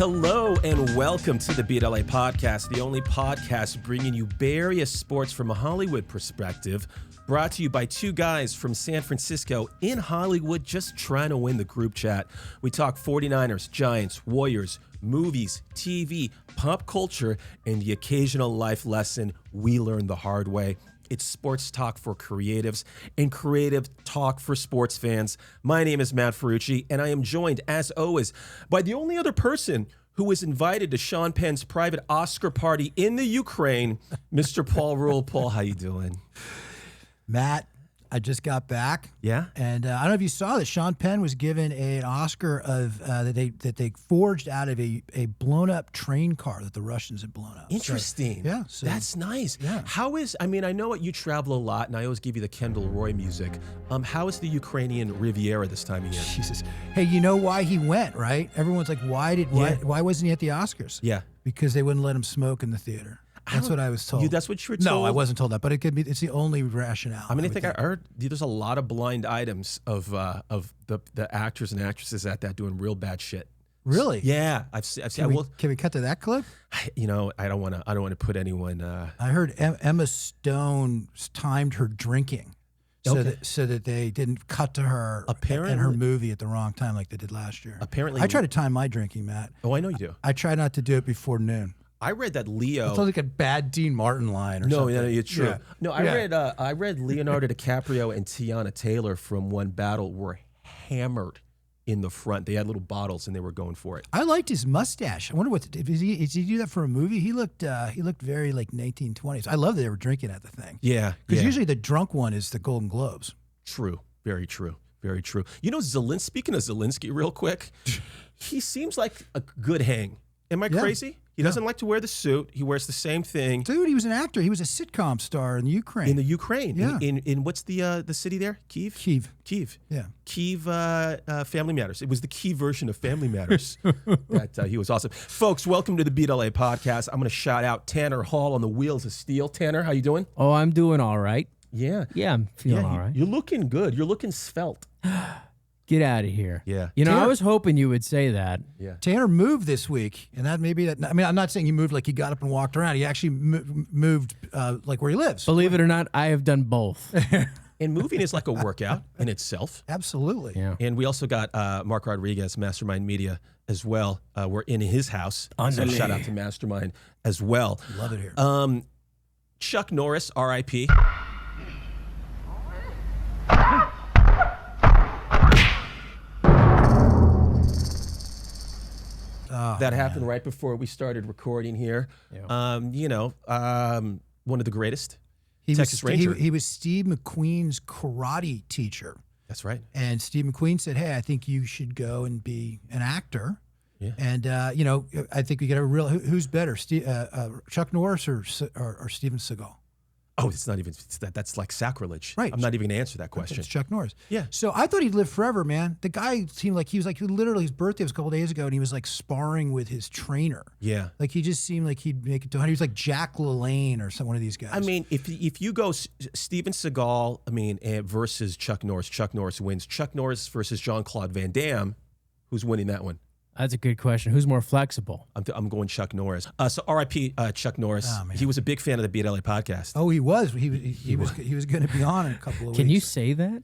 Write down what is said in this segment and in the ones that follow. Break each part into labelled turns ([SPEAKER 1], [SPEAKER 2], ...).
[SPEAKER 1] Hello and welcome to the BLA Podcast, the only podcast bringing you various sports from a Hollywood perspective, brought to you by two guys from San Francisco in Hollywood just trying to win the group chat. We talk 49ers, Giants, Warriors, movies, TV, pop culture, and the occasional life lesson we learned the hard way. It's sports talk for creatives and creative talk for sports fans. My name is Matt Ferrucci, and I am joined, as always, by the only other person who was invited to Sean Penn's private Oscar party in the Ukraine, Mr. Paul Rule. Paul, how you doing?
[SPEAKER 2] Matt, I just got back.
[SPEAKER 1] Yeah?
[SPEAKER 2] And I don't know if you saw that Sean Penn was given an Oscar of that they forged out of a blown up train car that the Russians had blown up.
[SPEAKER 1] Interesting.
[SPEAKER 2] So
[SPEAKER 1] That's nice.
[SPEAKER 2] Yeah.
[SPEAKER 1] How is, I know you travel a lot, and I always give you the Kendall Roy music. How is the Ukrainian Riviera this time of year?
[SPEAKER 2] Jesus. Hey, you know why he went, right? Everyone's like, why wasn't he at the Oscars?
[SPEAKER 1] Yeah.
[SPEAKER 2] Because they wouldn't let him smoke in the theater. That's what I was told.
[SPEAKER 1] That's what you were told?
[SPEAKER 2] No, I wasn't told that, but it's the only rationale.
[SPEAKER 1] I think I heard there's a lot of blind items of the actors and actresses at that doing real bad shit.
[SPEAKER 2] Really?
[SPEAKER 1] Yeah, I've seen.
[SPEAKER 2] Can we cut to that clip?
[SPEAKER 1] I don't want to put anyone.
[SPEAKER 2] I heard Emma Stone timed her drinking so that they didn't cut to her in her movie at the wrong time like they did last year.
[SPEAKER 1] Apparently,
[SPEAKER 2] I try to time my drinking, Matt.
[SPEAKER 1] Oh, I know you do.
[SPEAKER 2] I try not to do it before noon.
[SPEAKER 1] I read that Leo.
[SPEAKER 2] It's like a bad Dean Martin line or something.
[SPEAKER 1] No, it's true.
[SPEAKER 2] Yeah.
[SPEAKER 1] No, I read Leonardo DiCaprio and Tiana Taylor from One Battle were hammered in the front. They had little bottles and they were going for it.
[SPEAKER 2] I liked his mustache. I wonder did he do that for a movie? He looked very like 1920s. I love that they were drinking at the thing.
[SPEAKER 1] Yeah,
[SPEAKER 2] because usually the drunk one is the Golden Globes.
[SPEAKER 1] True, very true. Very true. Speaking of Zelensky real quick, he seems like a good hang. Am I crazy? He doesn't like to wear the suit. He wears the same thing.
[SPEAKER 2] Dude, he was an actor. He was a sitcom star in the Ukraine.
[SPEAKER 1] In the Ukraine.
[SPEAKER 2] Yeah.
[SPEAKER 1] In what's the city there? Kyiv?
[SPEAKER 2] Kyiv. Yeah.
[SPEAKER 1] Kyiv Family Matters. It was the Kyiv version of Family Matters. He was awesome. Folks, welcome to the BLA Podcast. I'm going to shout out Tanner Hall on the Wheels of Steel. Tanner, how you doing?
[SPEAKER 3] Oh, I'm doing all right.
[SPEAKER 1] Yeah.
[SPEAKER 3] Yeah, I'm feeling all right.
[SPEAKER 1] You're looking good. You're looking svelte.
[SPEAKER 3] Get out of here.
[SPEAKER 1] Yeah.
[SPEAKER 3] Tanner, I was hoping you would say that.
[SPEAKER 1] Yeah.
[SPEAKER 2] Tanner moved this week, and I'm not saying he moved like he got up and walked around. He actually moved like where he lives.
[SPEAKER 3] Believe it or not, I have done both.
[SPEAKER 1] And moving is like a workout in itself.
[SPEAKER 2] Absolutely.
[SPEAKER 3] Yeah.
[SPEAKER 1] And we also got Mark Rodriguez, Mastermind Media, as well. We're in his house. So shout out to Mastermind as well.
[SPEAKER 2] Love it here.
[SPEAKER 1] Chuck Norris, R.I.P. That happened right before we started recording here.
[SPEAKER 3] Yeah.
[SPEAKER 1] One of the greatest.
[SPEAKER 2] He
[SPEAKER 1] Texas
[SPEAKER 2] was,
[SPEAKER 1] Ranger.
[SPEAKER 2] He was Steve McQueen's karate teacher.
[SPEAKER 1] That's right.
[SPEAKER 2] And Steve McQueen said, "Hey, I think you should go and be an actor."
[SPEAKER 1] Yeah.
[SPEAKER 2] And I think we get a real. Who's better, Chuck Norris or Steven Seagal?
[SPEAKER 1] Oh, it's not even that's like sacrilege.
[SPEAKER 2] Right.
[SPEAKER 1] I'm not even going to answer that question.
[SPEAKER 2] It's Chuck Norris.
[SPEAKER 1] Yeah.
[SPEAKER 2] So I thought he'd live forever, man. The guy seemed like literally his birthday was a couple days ago, and he was like sparring with his trainer.
[SPEAKER 1] Yeah.
[SPEAKER 2] Like he just seemed like he'd make it to 100. He was like Jack LaLanne or one of these guys.
[SPEAKER 1] I mean, if you go Steven Seagal, versus Chuck Norris wins. Chuck Norris versus Jean-Claude Van Damme, who's winning that one?
[SPEAKER 3] That's a good question. Who's more flexible?
[SPEAKER 1] I'm going Chuck Norris. So R.I.P. Chuck Norris.
[SPEAKER 2] Oh, man.
[SPEAKER 1] He was a big fan of the BLA podcast.
[SPEAKER 2] Oh, he was. He was going to be on in a couple of weeks.
[SPEAKER 3] Can you say that?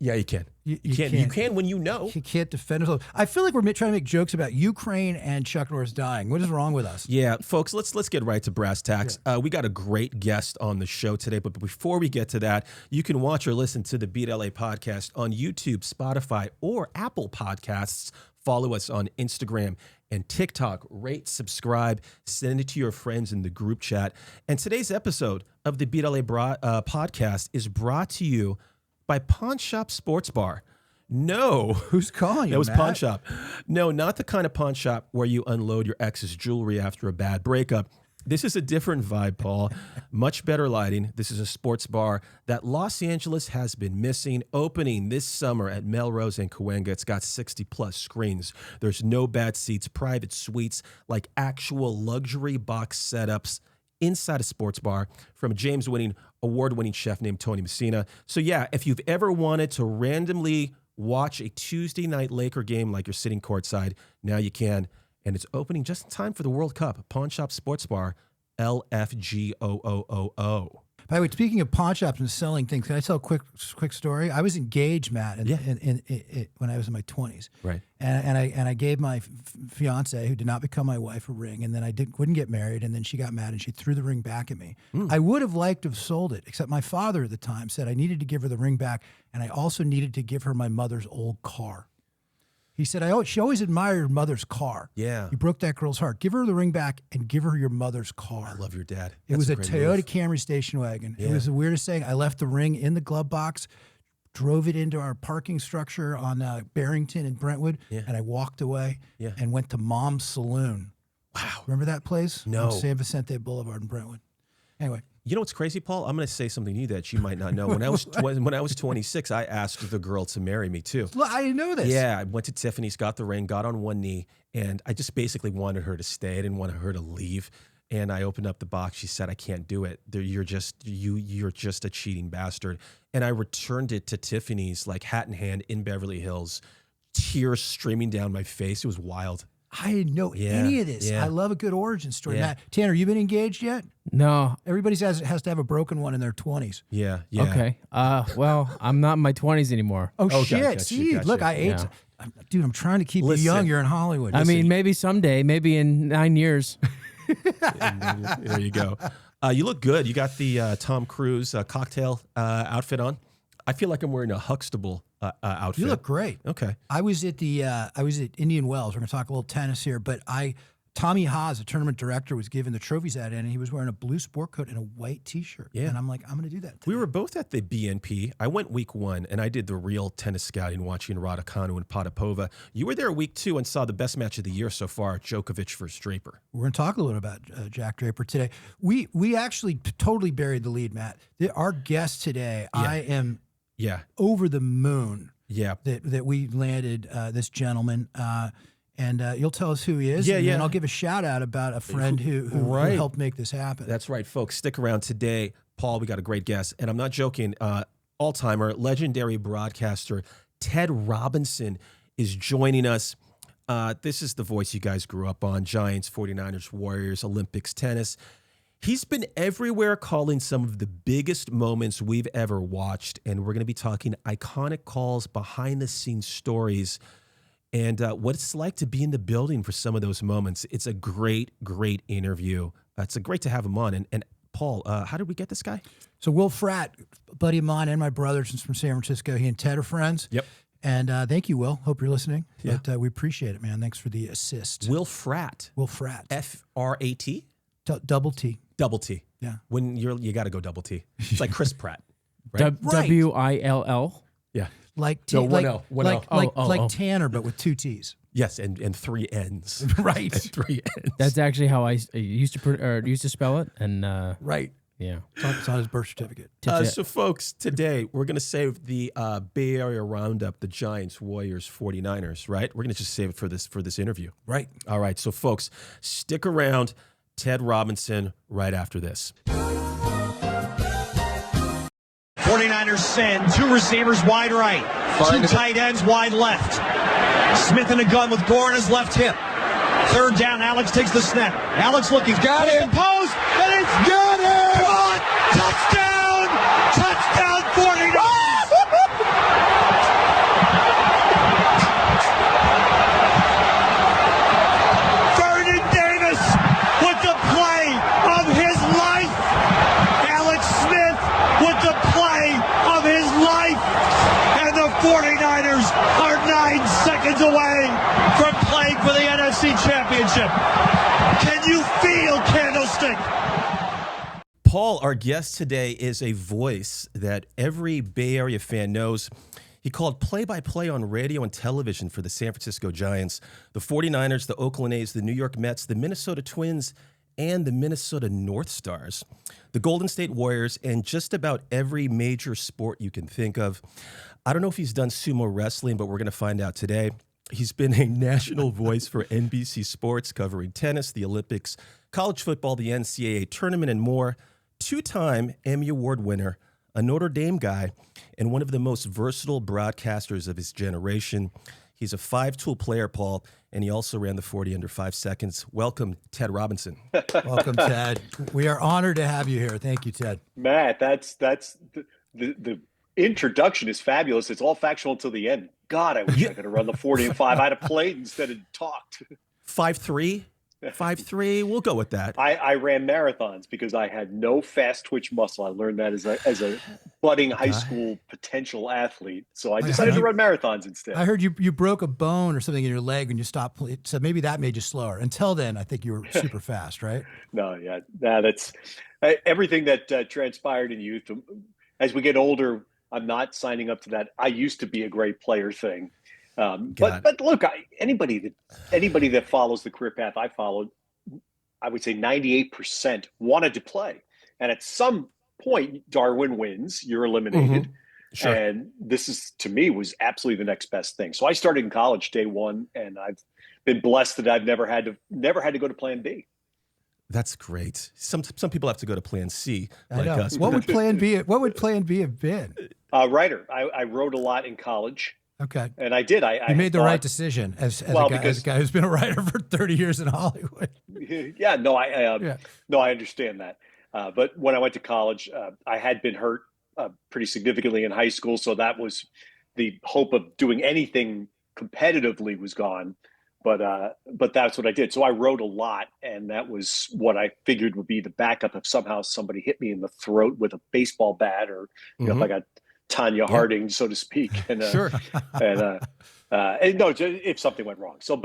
[SPEAKER 1] Yeah, you can.
[SPEAKER 2] You
[SPEAKER 1] can. You can when you know.
[SPEAKER 2] He can't defend himself. I feel like we're trying to make jokes about Ukraine and Chuck Norris dying. What is wrong with us?
[SPEAKER 1] Yeah, folks, let's get right to brass tacks. Yeah. We got a great guest on the show today, but before we get to that, you can watch or listen to the BLA podcast on YouTube, Spotify, or Apple Podcasts. Follow us on Instagram and TikTok. Rate, subscribe, send it to your friends in the group chat. And today's episode of the BLA podcast is brought to you by Pawn Shop Sports Bar. No.
[SPEAKER 2] Who's calling you,
[SPEAKER 1] That was
[SPEAKER 2] Matt?
[SPEAKER 1] Pawn Shop. No, not the kind of pawn shop where you unload your ex's jewelry after a bad breakup. This is a different vibe, Paul. Much better lighting. This is a sports bar that Los Angeles has been missing. Opening this summer at Melrose and Cahuenga. It's got 60-plus screens. There's no bad seats, private suites, like actual luxury box setups inside a sports bar from a James-winning, award-winning chef named Tony Messina. So yeah, if you've ever wanted to randomly watch a Tuesday night Laker game like you're sitting courtside, now you can. and it's opening just in time for the World Cup. Pawn Shop Sports Bar, LFGOOOO.
[SPEAKER 2] By the way, speaking of pawn shops and selling things, can I tell a quick story? I was engaged, Matt, when I was in my 20s.
[SPEAKER 1] Right.
[SPEAKER 2] And I gave my fiance, who did not become my wife, a ring, and then I wouldn't get married, and then she got mad and she threw the ring back at me. I would have liked to have sold it, except my father at the time said I needed to give her the ring back, and I also needed to give her my mother's old car. He said, she always admired your mother's car.
[SPEAKER 1] Yeah.
[SPEAKER 2] You broke that girl's heart. Give her the ring back and give her your mother's car.
[SPEAKER 1] I love your dad.
[SPEAKER 2] It was a
[SPEAKER 1] great
[SPEAKER 2] Toyota
[SPEAKER 1] move.
[SPEAKER 2] Camry station wagon.
[SPEAKER 1] Yeah.
[SPEAKER 2] It was the weirdest thing. I left the ring in the glove box, drove it into our parking structure on Barrington and Brentwood, and I walked away and went to Mom's Saloon.
[SPEAKER 1] Wow.
[SPEAKER 2] Remember that place?
[SPEAKER 1] No.
[SPEAKER 2] On San Vicente Boulevard in Brentwood. Anyway.
[SPEAKER 1] You know what's crazy, Paul? I'm going to say something to you that you might not know. When I was 26, I asked the girl to marry me too.
[SPEAKER 2] Look, I didn't know this.
[SPEAKER 1] Yeah, I went to Tiffany's, got the ring, got on one knee, and I just basically wanted her to stay. I didn't want her to leave. And I opened up the box. She said, "I can't do it. You're just a cheating bastard." And I returned it to Tiffany's, like hat in hand, in Beverly Hills, tears streaming down my face. It was wild.
[SPEAKER 2] I didn't know any of this. I love a good origin story. Matt, Tanner, you been engaged yet?
[SPEAKER 3] No.
[SPEAKER 2] Everybody has to have a broken one in their 20s.
[SPEAKER 1] Yeah.
[SPEAKER 3] Okay. Well, I'm not in my 20s anymore.
[SPEAKER 2] Oh,
[SPEAKER 1] Okay,
[SPEAKER 2] shit.
[SPEAKER 1] gotcha,
[SPEAKER 2] See,
[SPEAKER 1] gotcha.
[SPEAKER 2] look, I ate. Dude, I'm trying to keep you young. You're in Hollywood.
[SPEAKER 3] I mean, maybe someday, maybe in 9 years.
[SPEAKER 1] There you go. You look good. You got the Tom Cruise cocktail outfit on. I feel like I'm wearing a Huxtable outfit.
[SPEAKER 2] You look great.
[SPEAKER 1] Okay.
[SPEAKER 2] I was at Indian Wells. We're going to talk a little tennis here, but Tommy Haas, the tournament director, was giving the trophies at it, and he was wearing a blue sport coat and a white T-shirt.
[SPEAKER 1] Yeah.
[SPEAKER 2] And I'm like, I'm going to do that today.
[SPEAKER 1] We were both at the BNP. I went week 1, and I did the real tennis scouting, watching Raducanu and Potapova. You were there week 2 and saw the best match of the year so far, Djokovic versus Draper.
[SPEAKER 2] We're going to talk a little about Jack Draper today. We actually totally buried the lead, Matt. Our guest today, I am over the moon that we landed this gentleman. And you'll tell us who he is. And I'll give a shout out about a friend who helped make this happen.
[SPEAKER 1] That's right, folks. Stick around today. Paul, we got a great guest. And I'm not joking. All-timer, legendary broadcaster Ted Robinson is joining us. This is the voice you guys grew up on. Giants, 49ers, Warriors, Olympics, tennis. He's been everywhere calling some of the biggest moments we've ever watched. And we're going to be talking iconic calls, behind-the-scenes stories, and what it's like to be in the building for some of those moments. It's a great, great interview. It's great to have him on. And Paul, how did we get this guy?
[SPEAKER 2] So Will Fratt, a buddy of mine and my brother's from San Francisco. He and Ted are friends.
[SPEAKER 1] Yep.
[SPEAKER 2] And thank you, Will. Hope you're listening.
[SPEAKER 1] Yeah.
[SPEAKER 2] But we appreciate it, man. Thanks for the assist.
[SPEAKER 1] Will Fratt.
[SPEAKER 2] Will Fratt.
[SPEAKER 1] F-R-A-T?
[SPEAKER 2] Double T.
[SPEAKER 1] Double T.
[SPEAKER 2] Yeah.
[SPEAKER 1] When you got to go double T. It's like Chris Pratt. Right?
[SPEAKER 3] Will.
[SPEAKER 1] Yeah.
[SPEAKER 2] Like
[SPEAKER 1] L.
[SPEAKER 2] Tanner, but with 2 T's.
[SPEAKER 1] Yes, and 3 N's.
[SPEAKER 2] Right.
[SPEAKER 1] And 3 N's.
[SPEAKER 3] That's actually how I used to spell it. And
[SPEAKER 2] right.
[SPEAKER 3] Yeah.
[SPEAKER 2] It's on his birth certificate.
[SPEAKER 1] So, folks, today we're going to save the Bay Area Roundup, the Giants, Warriors, 49ers, right? We're going to just save it for this interview.
[SPEAKER 2] Right.
[SPEAKER 1] All right. So, folks, stick around. Ted Robinson right after this.
[SPEAKER 4] 49ers send 2 receivers wide right, 2 tight ends wide left. Smith in a gun with Gore on his left hip. 3rd down, Alex takes the snap. Alex looking, got it. The post, and it's got it. Come on, touchdown! Touchdown 49ers! Vernon Davis with the play of his life. Alex Smith with the play of his life. And the 49ers are 9 seconds away from playing for the NFC Championship. Can you feel Candlestick?
[SPEAKER 1] Paul, our guest today, is a voice that every Bay Area fan knows. He called play-by-play on radio and television for the San Francisco Giants, the 49ers, the Oakland A's, the New York Mets, the Minnesota Twins, and the Minnesota North Stars, the Golden State Warriors, and just about every major sport you can think of. I don't know if he's done sumo wrestling, but we're going to find out today. He's been a national voice for NBC Sports, covering tennis, the Olympics, college football, the NCAA Tournament, and more. 2-time Emmy Award winner, a Notre Dame guy, and one of the most versatile broadcasters of his generation. He's a 5-tool player, Paul, and he also ran the 40 under 5 seconds. Welcome, Ted Robinson.
[SPEAKER 2] Welcome, Ted. We are honored to have you here. Thank you, Ted.
[SPEAKER 5] Matt, that's the introduction is fabulous. It's all factual until the end. God, I wish I could have run the 40 and 5. I'd have played instead of talked.
[SPEAKER 1] 5'3"? 5'3", we'll go with that.
[SPEAKER 5] I ran marathons because I had no fast twitch muscle. I learned that as a budding high school potential athlete. So I decided to run marathons instead.
[SPEAKER 2] I heard you broke a bone or something in your leg when you stopped playing. So maybe that made you slower. Until then, I think you were super fast, right?
[SPEAKER 5] No, that's everything that transpired in youth. As we get older, I'm not signing up to that I used to be a great player thing. But look, anybody that follows the career path I followed, I would say 98% wanted to play. And at some point, Darwin wins, you're eliminated.
[SPEAKER 1] Mm-hmm. Sure.
[SPEAKER 5] And this is, to me, was absolutely the next best thing. So I started in college day one, and I've been blessed that I've never had to go to plan B.
[SPEAKER 1] That's great. Some people have to go to plan C like us.
[SPEAKER 2] What would plan B have been?
[SPEAKER 5] Writer. I wrote a lot in college.
[SPEAKER 2] Okay.
[SPEAKER 5] And I did.
[SPEAKER 2] You made the right decision as a guy who's been a writer for 30 years in Hollywood.
[SPEAKER 5] Yeah, no, I understand that. But when I went to college, I had been hurt pretty significantly in high school. So that was the hope of doing anything competitively was gone. But that's what I did. So I wrote a lot, and that was what I figured would be the backup if somehow somebody hit me in the throat with a baseball bat, or if I got Tanya Harding, so to speak. And,
[SPEAKER 1] sure.
[SPEAKER 5] and no, if something went wrong. So,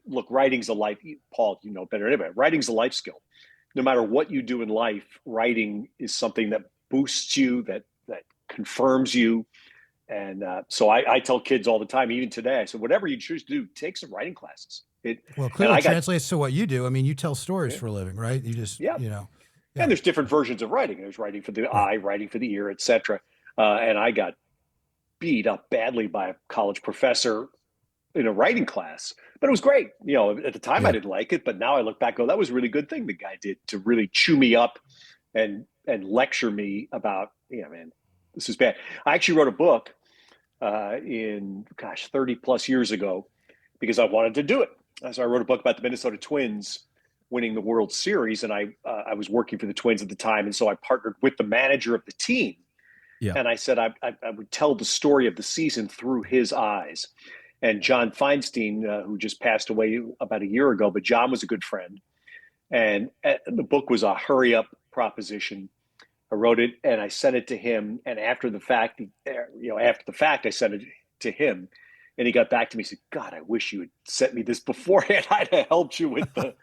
[SPEAKER 5] look, writing's a life, Paul, you know better than anybody. Writing's a life skill. No matter what you do in life, writing is something that boosts you, that confirms you. And so I tell kids all the time, even today, I said, whatever you choose to do, take some writing classes.
[SPEAKER 2] Clearly translates to what you do. I mean, you tell stories for a living, right? You just,
[SPEAKER 5] And there's different versions of writing. There's writing for the eye, writing for the ear, etc. And I got beat up badly by a college professor in a writing class, but it was great. You know, at the time I didn't like it, but now I look back, that was a really good thing the guy did to really chew me up and lecture me about, man, this is bad. I actually wrote a book 30 plus years ago because I wanted to do it. So I wrote a book about the Minnesota Twins winning the World Series, and I was working for the Twins at the time, and so I partnered with the manager of the team. Yeah. And I said I would tell the story of the season through his eyes. And John Feinstein, who just passed away about a year ago, but John was a good friend. And the book was a hurry-up proposition. I wrote it, and I sent it to him. And after the fact, I sent it to him. And he got back to me and said, God, I wish you had sent me this beforehand. I'd have helped you with the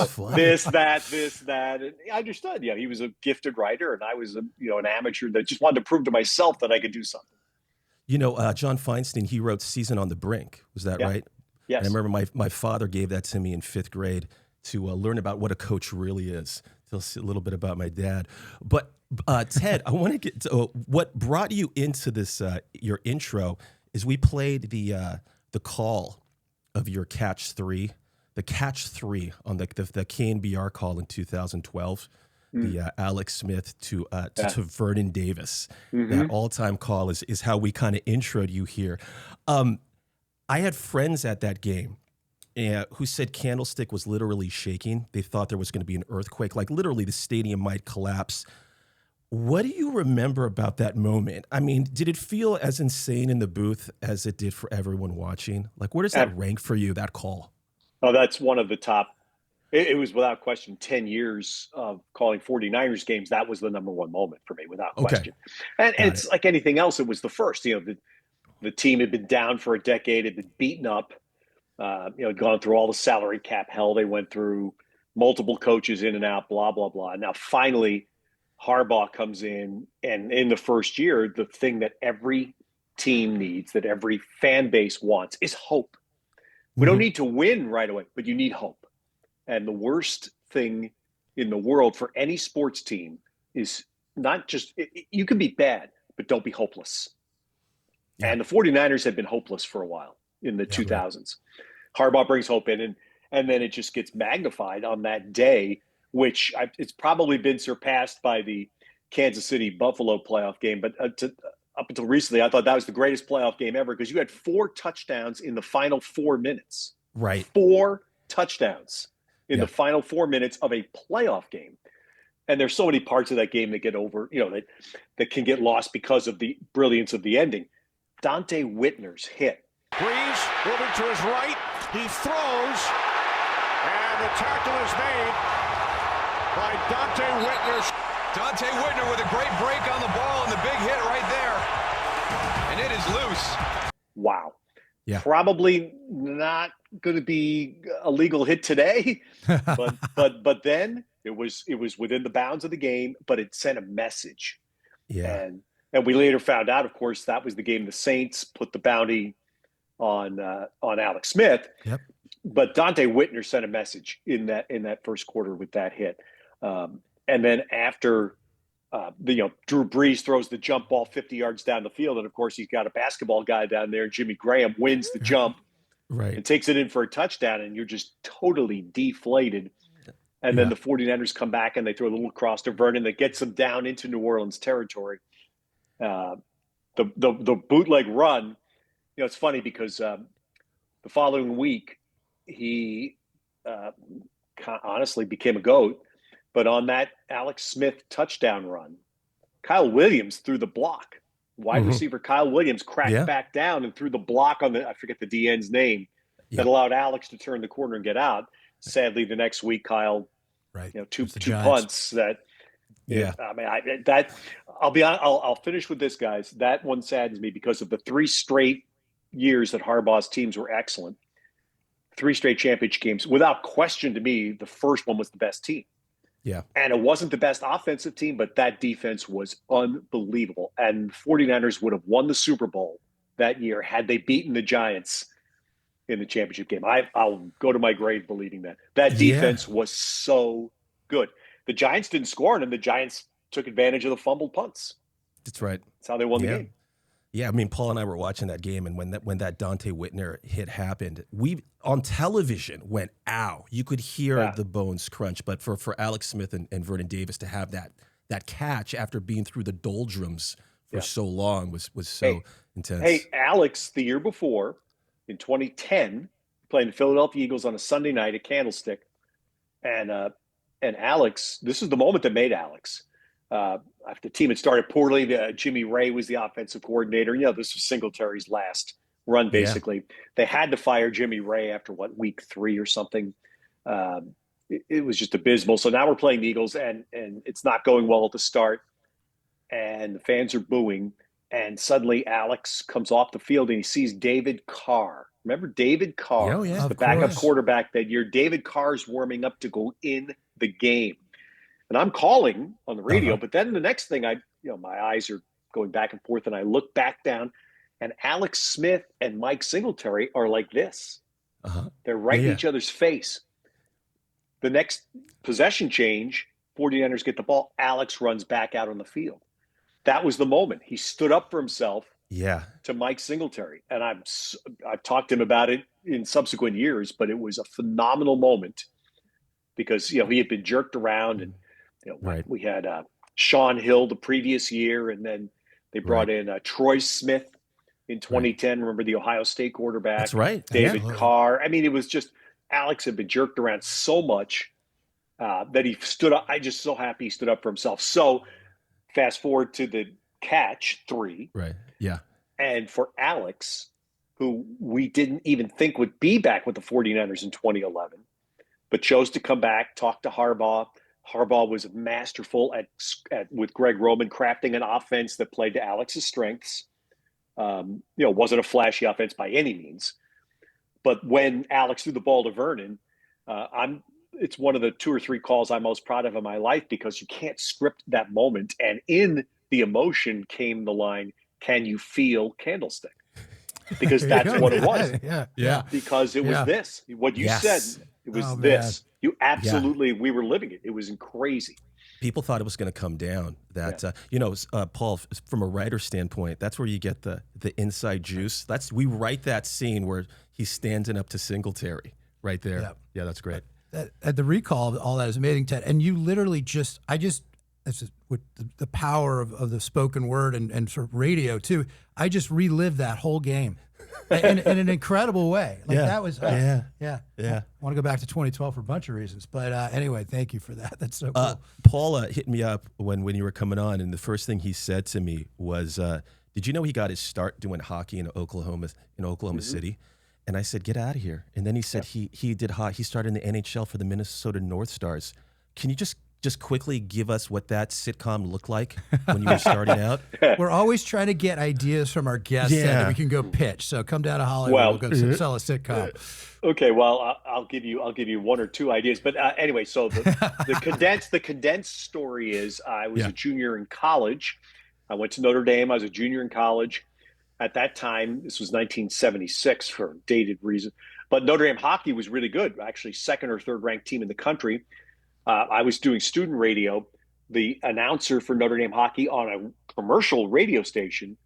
[SPEAKER 1] funny.
[SPEAKER 5] this, that. And I understood. He was a gifted writer, and I was an amateur that just wanted to prove to myself that I could do something.
[SPEAKER 1] John Feinstein, he wrote Season on the Brink. Was that right?
[SPEAKER 5] Yes.
[SPEAKER 1] And I remember my father gave that to me in 5th grade to learn about what a coach really is. Tell us a little bit about my dad. But Ted, I want to get to what brought you into this, your intro, is we played the call of your catch three on the KNBR call in 2012, the Alex Smith to Vernon Davis. That all-time call is how we kind of introed you here. I had friends at that game who said Candlestick was literally shaking. They thought there was going to be an earthquake, like literally the stadium might collapse. What do you remember about that moment? I mean, did it feel as insane in the booth as it did for everyone watching? Like, where does that rank for you, that call?
[SPEAKER 5] Oh, that's one of the top. It was without question 10 years of calling 49ers games. That was the number one moment for me, without question. And it's like anything else. It was the first. The team had been down for a decade, had been beaten up, gone through all the salary cap hell they went through, multiple coaches in and out, blah, blah, blah. Now, finally, Harbaugh comes in, and in the first year, the thing that every team needs, that every fan base wants, is hope. We don't need to win right away, but you need hope. And the worst thing in the world for any sports team is not just – you can be bad, but don't be hopeless. Yeah. And the 49ers had been hopeless for a while in the 2000s. Right. Harbaugh brings hope in, and then it just gets magnified on that day, which it's probably been surpassed by the Kansas City-Buffalo playoff game. But up until recently, I thought that was the greatest playoff game ever because you had 4 touchdowns in the final 4 minutes.
[SPEAKER 1] Right.
[SPEAKER 5] 4 touchdowns in the final 4 minutes of a playoff game. And there's so many parts of that game that get over, that can get lost because of the brilliance of the ending. Dante Whitner's hit.
[SPEAKER 6] Breeze moving to his right. He throws, and the tackle is made by Dante Whitner.
[SPEAKER 7] Dante Whitner with a great break on the ball and the big hit right there. And it is loose.
[SPEAKER 5] Wow.
[SPEAKER 1] Yeah.
[SPEAKER 5] Probably not going to be a legal hit today, but then it was within the bounds of the game, but it sent a message.
[SPEAKER 1] Yeah.
[SPEAKER 5] And we later found out, of course, that was the game the Saints put the bounty on Alex Smith.
[SPEAKER 2] Yep.
[SPEAKER 5] But Dante Whitner sent a message in that first quarter with that hit. And then after, Drew Brees throws the jump ball 50 yards down the field. And, of course, he's got a basketball guy down there. Jimmy Graham wins the jump and takes it in for a touchdown. And you're just totally deflated. And then the 49ers come back and they throw a little cross to Vernon that gets them down into New Orleans territory. The bootleg run, it's funny because the following week he honestly became a GOAT. But on that Alex Smith touchdown run, Kyle Williams threw the block. Wide receiver Kyle Williams cracked back down and threw the block on I forget the DN's name, that allowed Alex to turn the corner and get out. Sadly, the next week, Kyle, two punts that. Yeah, I mean, I'll be honest. I'll finish with this, guys. That one saddens me because of the 3 straight years that Harbaugh's teams were excellent. 3 straight championship games, without question. To me, the first one was the best team.
[SPEAKER 1] Yeah,
[SPEAKER 5] and it wasn't the best offensive team, but that defense was unbelievable. And 49ers would have won the Super Bowl that year had they beaten the Giants in the championship game. I'll go to my grave believing that. That defense was so good. The Giants didn't score on them. The Giants took advantage of the fumbled punts.
[SPEAKER 1] That's right.
[SPEAKER 5] That's how they won the game.
[SPEAKER 1] Yeah, I mean, Paul and I were watching that game, and when that Dante Whitner hit happened, we on television went, ow. You could hear the bones crunch. But for Alex Smith and Vernon Davis to have that catch after being through the doldrums for so long was so intense. Hey,
[SPEAKER 5] Alex, the year before, in 2010, playing the Philadelphia Eagles on a Sunday night at Candlestick, and Alex, this is the moment that made Alex. After the team had started poorly, Jimmy Ray was the offensive coordinator. This was Singletary's last run, basically. Yeah. They had to fire Jimmy Ray after, week 3 or something. It was just abysmal. So now we're playing the Eagles, and it's not going well at the start. And the fans are booing. And suddenly Alex comes off the field, and he sees David Carr. Remember David Carr?
[SPEAKER 1] Oh, yeah,
[SPEAKER 5] the backup quarterback that year. David Carr's warming up to go in the game. And I'm calling on the radio, but then the next thing my eyes are going back and forth, and I look back down, and Alex Smith and Mike Singletary are like this. They're right in each other's face. The next possession change, 49ers get the ball. Alex runs back out on the field. That was the moment. He stood up for himself to Mike Singletary. And I've talked to him about it in subsequent years, but it was a phenomenal moment because, he had been jerked around and, we had Sean Hill the previous year, and then they brought in Troy Smith in 2010. Remember the Ohio State quarterback?
[SPEAKER 1] That's right.
[SPEAKER 5] David Carr. I mean, it was just Alex had been jerked around so much that he stood up. I just so happy he stood up for himself. So fast forward to the catch 3.
[SPEAKER 1] Right. Yeah.
[SPEAKER 5] And for Alex, who we didn't even think would be back with the 49ers in 2011, but chose to come back, talk to Harbaugh. Harbaugh was masterful with Greg Roman crafting an offense that played to Alex's strengths. Wasn't a flashy offense by any means. But when Alex threw the ball to Vernon, it's one of the 2 or 3 calls I'm most proud of in my life because you can't script that moment. And in the emotion came the line, "Can you feel Candlestick?" Because that's what it was.
[SPEAKER 2] Yeah.
[SPEAKER 5] Because it was this. What you said, it was this. Man. You absolutely, we were living it. It was crazy.
[SPEAKER 1] People thought it was going to come down. Paul, from a writer standpoint, that's where you get the inside juice. We write that scene where he's standing up to Singletary right there. Yeah, that's great.
[SPEAKER 2] The recall of all that is amazing, Ted. And you literally that's just with the power of the spoken word and sort of radio too. I just relived that whole game in an incredible way. Like that was, yeah. I want to go back to 2012 for a bunch of reasons, but anyway, thank you for that. That's so cool.
[SPEAKER 1] Paula hit me up when you were coming on, and the first thing he said to me was, did you know he got his start doing hockey in Oklahoma City? And I said, get out of here. And then he said he started in the NHL for the Minnesota North Stars. Can you just quickly give us what that sitcom looked like when you were starting out?
[SPEAKER 2] We're always trying to get ideas from our guests that we can go pitch. So come down to Hollywood. We'll go sell a sitcom.
[SPEAKER 5] Okay, well, I'll give you one or two ideas. But anyway, so the condensed story is I was a junior in college. I went to Notre Dame. I was a junior in college. At that time, this was 1976 for dated reason. But Notre Dame hockey was really good, actually second or third ranked team in the country. I was doing student radio. The announcer for Notre Dame hockey on a commercial radio station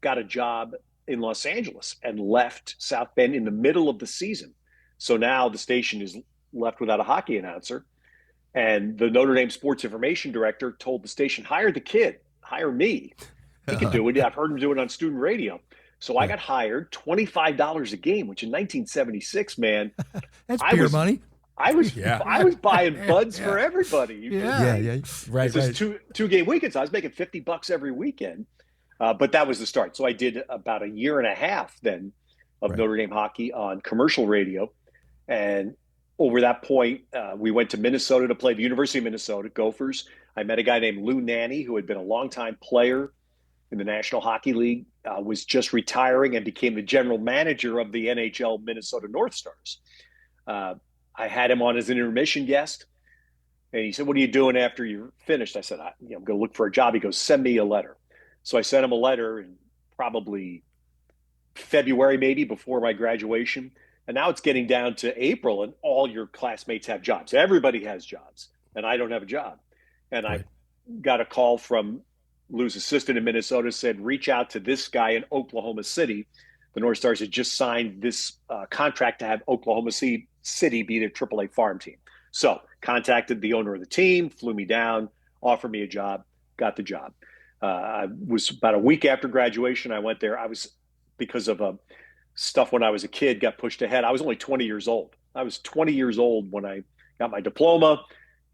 [SPEAKER 5] got a job in Los Angeles and left South Bend in the middle of the season. So now the station is left without a hockey announcer. And the Notre Dame sports information director told the station, hire the kid, hire me. He can do it. I've heard him do it on student radio. So I got hired, $25 a game, which in 1976, man,
[SPEAKER 2] that's beer money.
[SPEAKER 5] I was buying buds for everybody.
[SPEAKER 1] Right.
[SPEAKER 5] This is two game weekends. I was making $50 every weekend, but that was the start. So I did about a year and a half then of Notre Dame hockey on commercial radio, and over that point, we went to Minnesota to play the University of Minnesota Gophers. I met a guy named Lou Nanny who had been a longtime player in the National Hockey League, was just retiring and became the general manager of the NHL Minnesota North Stars. I had him on as an intermission guest, and he said, what are you doing after you're finished? I said, I'm going to look for a job. He goes, send me a letter. So I sent him a letter in probably February, maybe before my graduation. And now it's getting down to April, and all your classmates have jobs. Everybody has jobs, and I don't have a job. And I got a call from Lou's assistant in Minnesota, said, reach out to this guy in Oklahoma City. The North Stars had just signed this contract to have Oklahoma City be their AAA farm team. So contacted the owner of the team, flew me down, offered me a job, got the job. I was about a week after graduation. I went there. I was, because of stuff when I was a kid, got pushed ahead. I was only 20 years old. I was 20 years old when I got my diploma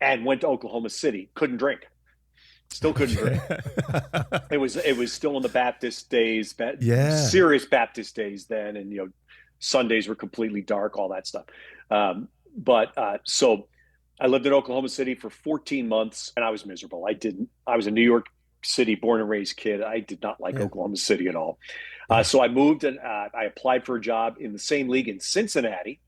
[SPEAKER 5] and went to Oklahoma City. Couldn't drink. Still couldn't drink. It was still in the Baptist days, serious Baptist days then, and Sundays were completely dark, all that stuff. So I lived in Oklahoma City for 14 months, and I was miserable. I was a New York City born and raised kid. I did not like Oklahoma City at all. So I moved, and I applied for a job in the same league in Cincinnati,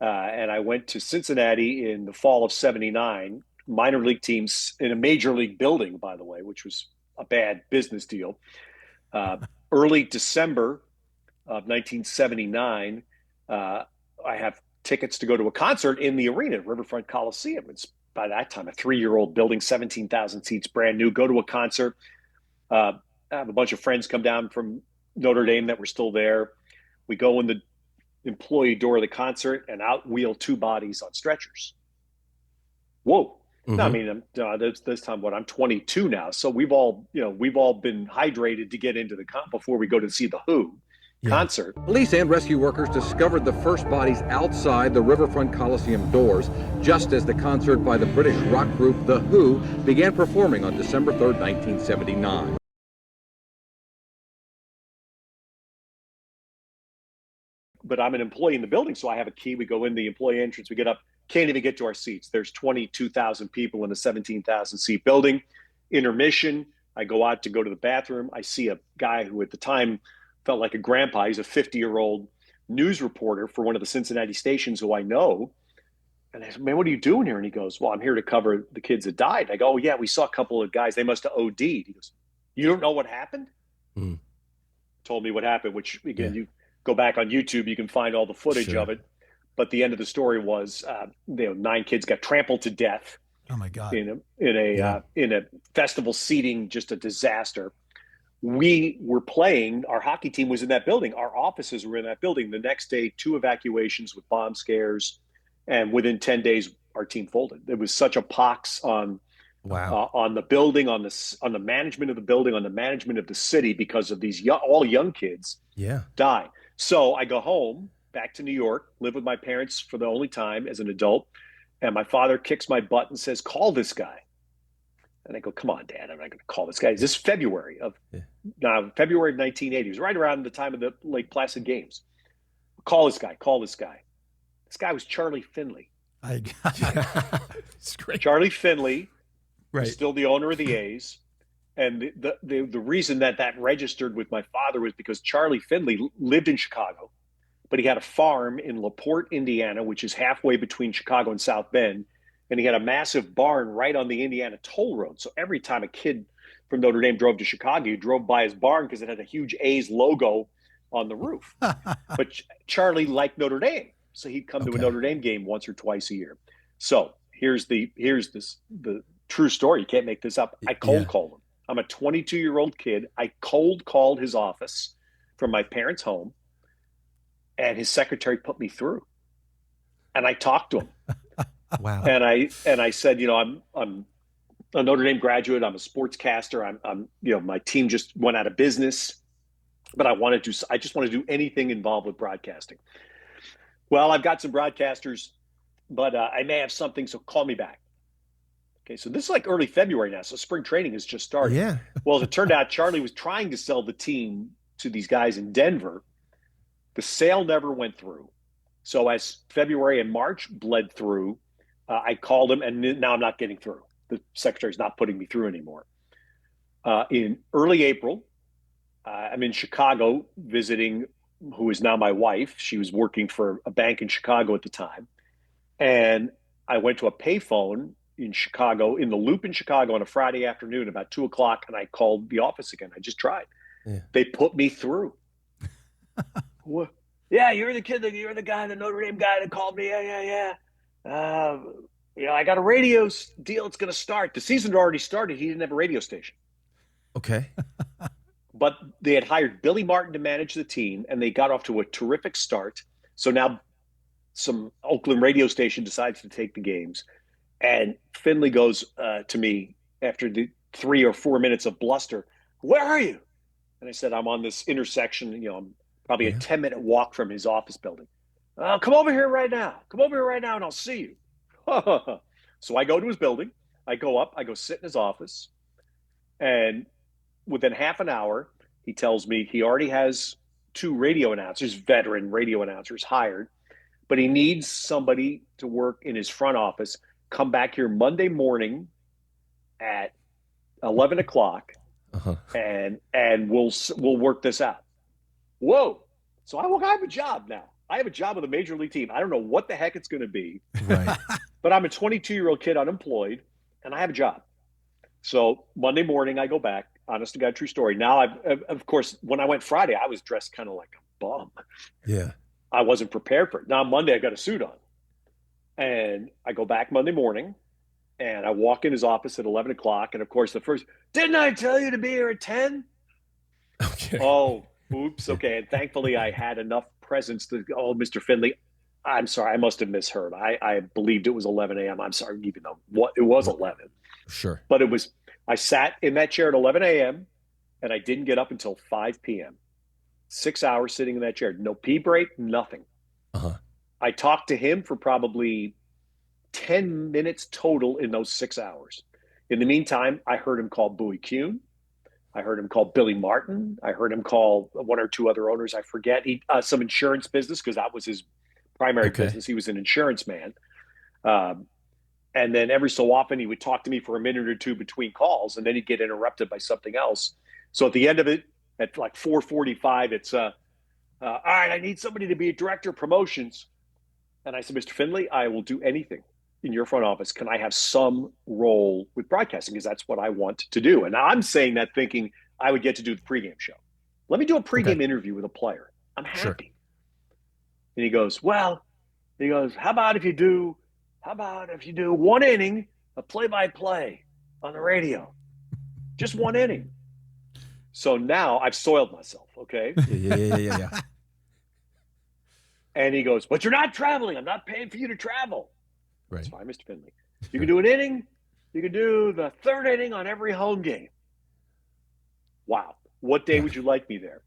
[SPEAKER 5] and I went to Cincinnati in the fall of '79. Minor league teams in a major league building, by the way, which was a bad business deal. Early December of 1979, I have tickets to go to a concert in the arena, Riverfront Coliseum. It's by that time a 3-year-old building, 17,000 seats, brand new. Go to a concert. I have a bunch of friends come down from Notre Dame that were still there. We go in the employee door of the concert, and out wheel two bodies on stretchers. Whoa. No, I mean, this time, I'm 22 now. So we've all been hydrated to get into the before we go to see the Who concert.
[SPEAKER 8] Police and rescue workers discovered the first bodies outside the Riverfront Coliseum doors, just as the concert by the British rock group The Who began performing on December 3rd, 1979.
[SPEAKER 5] But I'm an employee in the building, so I have a key. We go in the employee entrance, we get up. Can't even get to our seats. There's 22,000 people in a 17,000 seat building. Intermission, I go out to go to the bathroom. I see a guy who at the time felt like a grandpa. He's a 50-year-old news reporter for one of the Cincinnati stations who I know. And I said, man, what are you doing here? And he goes, well, I'm here to cover the kids that died. I go, oh, yeah, we saw a couple of guys. They must have OD'd. He goes, you don't know what happened? Told me what happened, which, again, you go back on YouTube, you can find all the footage of it. But the end of the story was, 9 kids got trampled to death.
[SPEAKER 2] Oh my God!
[SPEAKER 5] In a festival seating, just a disaster. We were playing. Our hockey team was in that building. Our offices were in that building. The next day, 2 evacuations with bomb scares, and within 10 days, our team folded. There was such a pox on
[SPEAKER 1] Wow.
[SPEAKER 5] On the building, on the management of the building, on the management of the city, because of these all young kids dying. So I go home, back to New York, live with my parents for the only time as an adult. And my father kicks my butt and says, call this guy. And I go, come on, Dad, I'm not going to call this guy. Is this February of 1980? It was right around the time of the Lake Placid Games. Call this guy. This guy was Charlie Finley.
[SPEAKER 1] It's great.
[SPEAKER 5] Charlie Finley, was still the owner of the A's. And the reason that registered with my father was because Charlie Finley lived in Chicago, but he had a farm in LaPorte, Indiana, which is halfway between Chicago and South Bend. And he had a massive barn right on the Indiana toll road. So every time a kid from Notre Dame drove to Chicago, he drove by his barn because it had a huge A's logo on the roof. But Charlie liked Notre Dame, so he'd come to a Notre Dame game once or twice a year. So here's the true story. You can't make this up. I cold called him. I'm a 22-year-old kid. I cold called his office from my parents' home, and his secretary put me through. And I talked to him.
[SPEAKER 1] Wow.
[SPEAKER 5] And I said, I'm a Notre Dame graduate. I'm a sportscaster. I'm my team just went out of business, but I just want to do anything involved with broadcasting. Well, I've got some broadcasters, but I may have something, so call me back. Okay, so this is like early February now, so spring training has just started.
[SPEAKER 1] Yeah.
[SPEAKER 5] Well, as it turned out, Charlie was trying to sell the team to these guys in Denver. The sale never went through. So as February and March bled through, I called him, and now I'm not getting through. The secretary's not putting me through anymore. In early April, I'm in Chicago visiting who is now my wife. She was working for a bank in Chicago at the time. And I went to a payphone in Chicago, in the Loop in Chicago on a Friday afternoon about 2:00, and I called the office again. I just tried. Yeah. They put me through. What? Yeah, you're the guy, the Notre Dame guy that called me. Yeah. I got a radio deal. It's going to start. The season had already started. He didn't have a radio station.
[SPEAKER 1] Okay.
[SPEAKER 5] But they had hired Billy Martin to manage the team, and they got off to a terrific start. So now some Oakland radio station decides to take the games. And Finley goes to me after the 3 or 4 minutes of bluster, where are you? And I said, I'm on this intersection. I'm probably a 10-minute walk from his office building. Come over here right now. And I'll see you. So I go to his building. I go up. I go sit in his office. And within half an hour, he tells me he already has 2 radio announcers, veteran radio announcers hired, but he needs somebody to work in his front office. Come back here Monday morning at 11 o'clock, and we'll work this out. Whoa. So I have a job now. I have a job with a major league team. I don't know what the heck it's going to be,
[SPEAKER 1] right?
[SPEAKER 5] But I'm a 22-year-old kid unemployed, and I have a job. So Monday morning, I go back. Honest to God, true story. Now, of course, when I went Friday, I was dressed kind of like a bum.
[SPEAKER 1] Yeah.
[SPEAKER 5] I wasn't prepared for it. Now, Monday, I got a suit on. And I go back Monday morning, and I walk in his office at 11 o'clock. And, of course, didn't I tell you to be here at 10?
[SPEAKER 1] Okay.
[SPEAKER 5] Oh, oops. Okay. And thankfully, I had enough presence to, Mr. Finley, I'm sorry. I must have misheard. I believed it was 11 a.m. I'm sorry, even though it was 11.
[SPEAKER 1] Sure.
[SPEAKER 5] But I sat in that chair at 11 a.m., and I didn't get up until 5 p.m. 6 hours sitting in that chair. No pee break, nothing. I talked to him for probably 10 minutes total in those 6 hours. In the meantime, I heard him call Bowie Kuhn. I heard him call Billy Martin. I heard him call 1 or 2 other owners. I forget. Some insurance business, because that was his primary business. He was an insurance man. And then every so often he would talk to me for a minute or 2 between calls, and then he'd get interrupted by something else. So at the end of it, at like 4:45, it's, all right, I need somebody to be a director of promotions. And I said, Mr. Finley, I will do anything in your front office. Can I have some role with broadcasting? Because that's what I want to do. And I'm saying that thinking I would get to do the pregame show. Let me do a pregame interview with a player. I'm happy. Sure. And he goes, how about if you do 1 inning of play-by-play on the radio? Just 1 inning. So now I've soiled myself, okay?
[SPEAKER 1] Yeah.
[SPEAKER 5] And he goes, but you're not traveling. I'm not paying for you to travel.
[SPEAKER 1] Right.
[SPEAKER 5] That's fine, Mr. Finley. You can do an inning. You can do the third inning on every home game. Wow. What day would you like me there?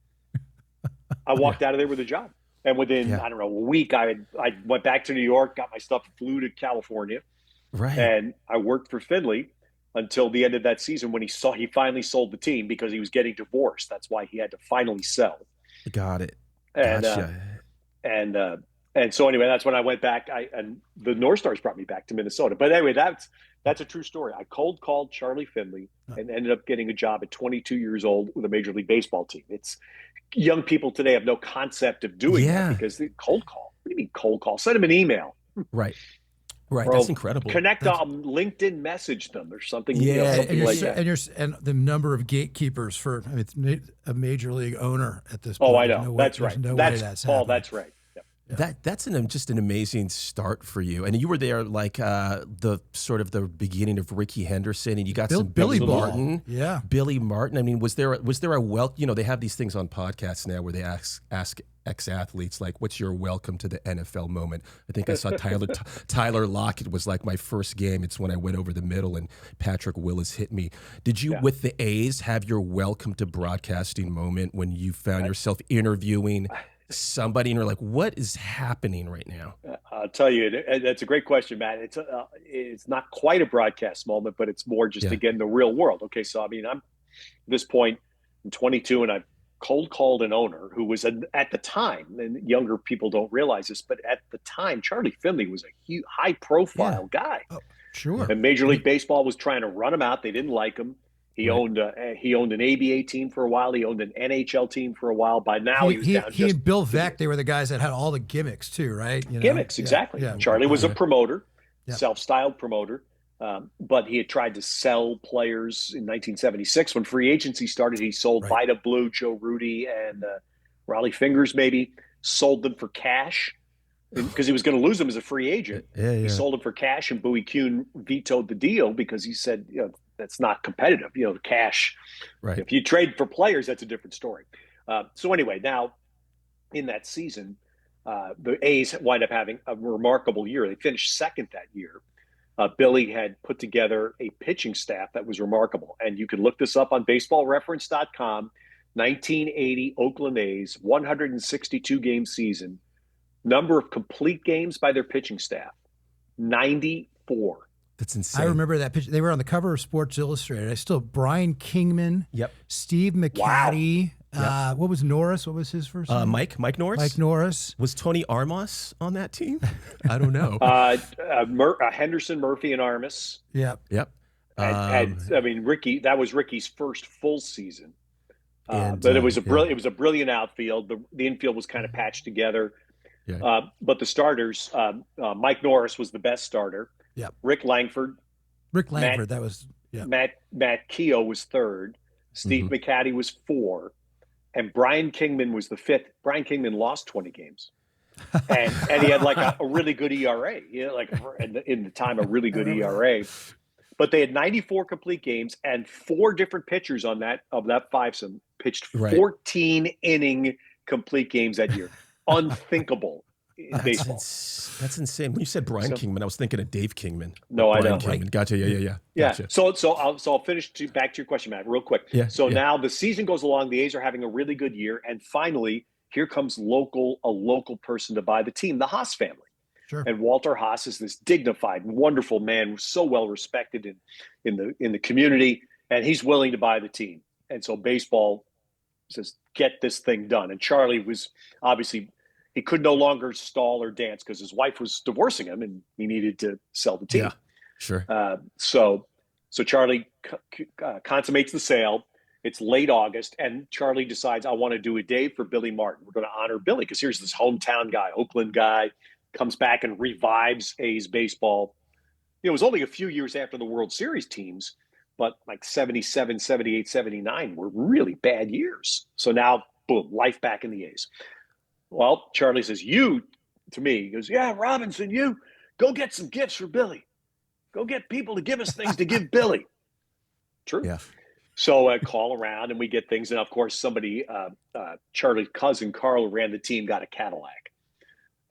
[SPEAKER 5] I walked out of there with a job. And within, I don't know, a week, I went back to New York, got my stuff, flew to California.
[SPEAKER 1] Right.
[SPEAKER 5] And I worked for Finley until the end of that season when he finally sold the team because he was getting divorced. That's why he had to finally sell.
[SPEAKER 1] Got it.
[SPEAKER 5] And,
[SPEAKER 1] gotcha.
[SPEAKER 5] And so anyway, that's when I went back. And the North Stars brought me back to Minnesota. But anyway, that's a true story. I cold called Charlie Finley and ended up getting a job at 22 years old with a Major League Baseball team. It's young people today have no concept of doing that because they cold call. What do you mean cold call? Send them an email.
[SPEAKER 1] Right. That's incredible.
[SPEAKER 5] Connect on LinkedIn, message them or something.
[SPEAKER 2] Yeah,
[SPEAKER 5] something like that.
[SPEAKER 2] And the number of gatekeepers for a major league owner at this point.
[SPEAKER 5] Oh, I know. That's right.
[SPEAKER 2] That's
[SPEAKER 5] Paul. That's right.
[SPEAKER 1] That's just an amazing start for you, and you were there like the beginning of Ricky Henderson, and you got some Billy Martin, Billy Martin. I mean, was there a they have these things on podcasts now where they ask ex-athletes like, "What's your welcome to the NFL moment?" I think I saw Tyler Lockett was like, "My first game. It's when I went over the middle and Patrick Willis hit me." Did you with the A's have your welcome to broadcasting moment when you found yourself interviewing somebody and you're like, what is happening right now?
[SPEAKER 5] I'll tell you, that's a great question, Matt. It's not quite a broadcast moment, but it's more just, again, the real world. Okay, so, I mean, I'm at this point, I'm 22, and I've cold called an owner who was, at the time, and younger people don't realize this, but at the time, Charlie Finley was a huge, high-profile guy.
[SPEAKER 2] Oh, sure.
[SPEAKER 5] And Major League Baseball was trying to run him out. They didn't like him. He owned an ABA team for a while. He owned an NHL team for a while. By now, he
[SPEAKER 2] and Bill Veeck, they were the guys that had all the gimmicks too, right?
[SPEAKER 5] Gimmicks, exactly. Yeah. Charlie was a promoter, self-styled promoter, but he had tried to sell players in 1976 when free agency started. He sold Vida Blue, Joe Rudy, and Raleigh Fingers. Maybe sold them for cash because he was going to lose them as a free agent. He sold them for cash, and Bowie Kuhn vetoed the deal because he said, that's not competitive. Cash. Right. If you trade for players, that's a different story. So anyway, now in that season, the A's wind up having a remarkable year. They finished second that year. Billy had put together a pitching staff that was remarkable. And you can look this up on baseballreference.com. 1980 Oakland A's, 162-game season. Number of complete games by their pitching staff, 94.
[SPEAKER 1] That's insane.
[SPEAKER 2] I remember that picture. They were on the cover of Sports Illustrated. Brian Kingman.
[SPEAKER 1] Yep.
[SPEAKER 2] Steve McCatty.
[SPEAKER 1] Wow.
[SPEAKER 2] What was Norris? What was his first name?
[SPEAKER 1] Mike Norris.
[SPEAKER 2] Mike Norris.
[SPEAKER 1] Was Tony Armas on that team? I don't know.
[SPEAKER 5] Henderson, Murphy, and Armas.
[SPEAKER 1] Yep.
[SPEAKER 5] Ricky. That was Ricky's first full season. But it was a brilliant outfield. The infield was kind of patched together. Yeah. But the starters, Mike Norris was the best starter.
[SPEAKER 2] Yeah.
[SPEAKER 5] Rick Langford. Matt Keogh was third. Steve McCatty was 4. And Brian Kingman was the 5th. Brian Kingman lost 20 games. And he had like a really good ERA. In the time, a really good ERA. But they had 94 complete games, and 4 different pitchers of that fivesome pitched 14 inning complete games that year. Unthinkable. Baseball.
[SPEAKER 1] That's insane. When you said Brian Kingman, I was thinking of Dave Kingman.
[SPEAKER 5] No,
[SPEAKER 1] Brian
[SPEAKER 5] I know.
[SPEAKER 1] Kingman. Gotcha. Yeah. Gotcha.
[SPEAKER 5] So I'll finish back to your question, Matt, real quick. Now the season goes along. The A's are having a really good year, and finally, here comes a local person to buy the team, the Haas family.
[SPEAKER 2] Sure.
[SPEAKER 5] And Walter Haas is this dignified, wonderful man, so well respected in the community, and he's willing to buy the team. And so baseball says, "Get this thing done." And Charlie was obviously. He could no longer stall or dance because his wife was divorcing him, and he needed to sell the team.
[SPEAKER 1] Yeah, sure.
[SPEAKER 5] So Charlie consummates the sale. It's late August, and Charlie decides, I want to do a day for Billy Martin. We're going to honor Billy because here's this hometown guy, Oakland guy, comes back and revives A's baseball. It was only a few years after the World Series teams, but like 77, 78, 79 were really bad years. So now, boom, life back in the A's. Well, Charlie says, he goes, yeah, Robinson, you go get some gifts for Billy. Go get people to give us things to give Billy. True.
[SPEAKER 1] Yeah.
[SPEAKER 5] So I call around and we get things. And of course, somebody, Charlie's cousin, Carl, who ran the team, got a Cadillac.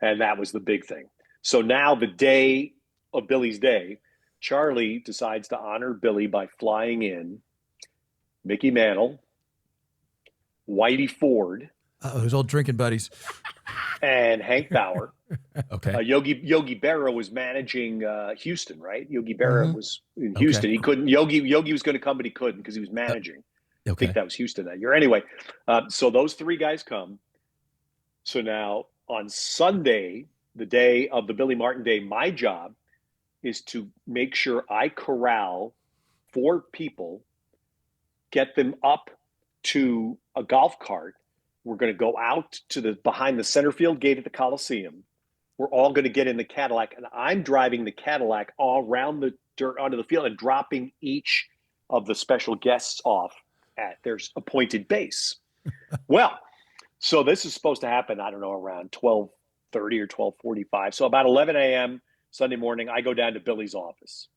[SPEAKER 5] And that was the big thing. So now the day of Billy's day, Charlie decides to honor Billy by flying in Mickey Mantle, Whitey Ford,
[SPEAKER 2] his old drinking buddies,
[SPEAKER 5] and Hank Bauer.
[SPEAKER 1] Okay.
[SPEAKER 5] Yogi Berra was managing Houston, right? Yogi Berra was in Houston.
[SPEAKER 1] Okay.
[SPEAKER 5] He couldn't. Yogi was going to come, but he couldn't because he was managing. I think that was Houston that year. Anyway, so those three guys come. So now on Sunday, the day of the Billy Martin Day, my job is to make sure I corral 4 people, get them up to a golf cart. We're going to go out to behind the center field gate at the Coliseum. We're all going to get in the Cadillac, and I'm driving the Cadillac all around the dirt onto the field and dropping each of the special guests off at their appointed base. Well, so this is supposed to happen, I don't know, around 12:30 or 12:45. So about 11 a.m. Sunday morning, I go down to Billy's office.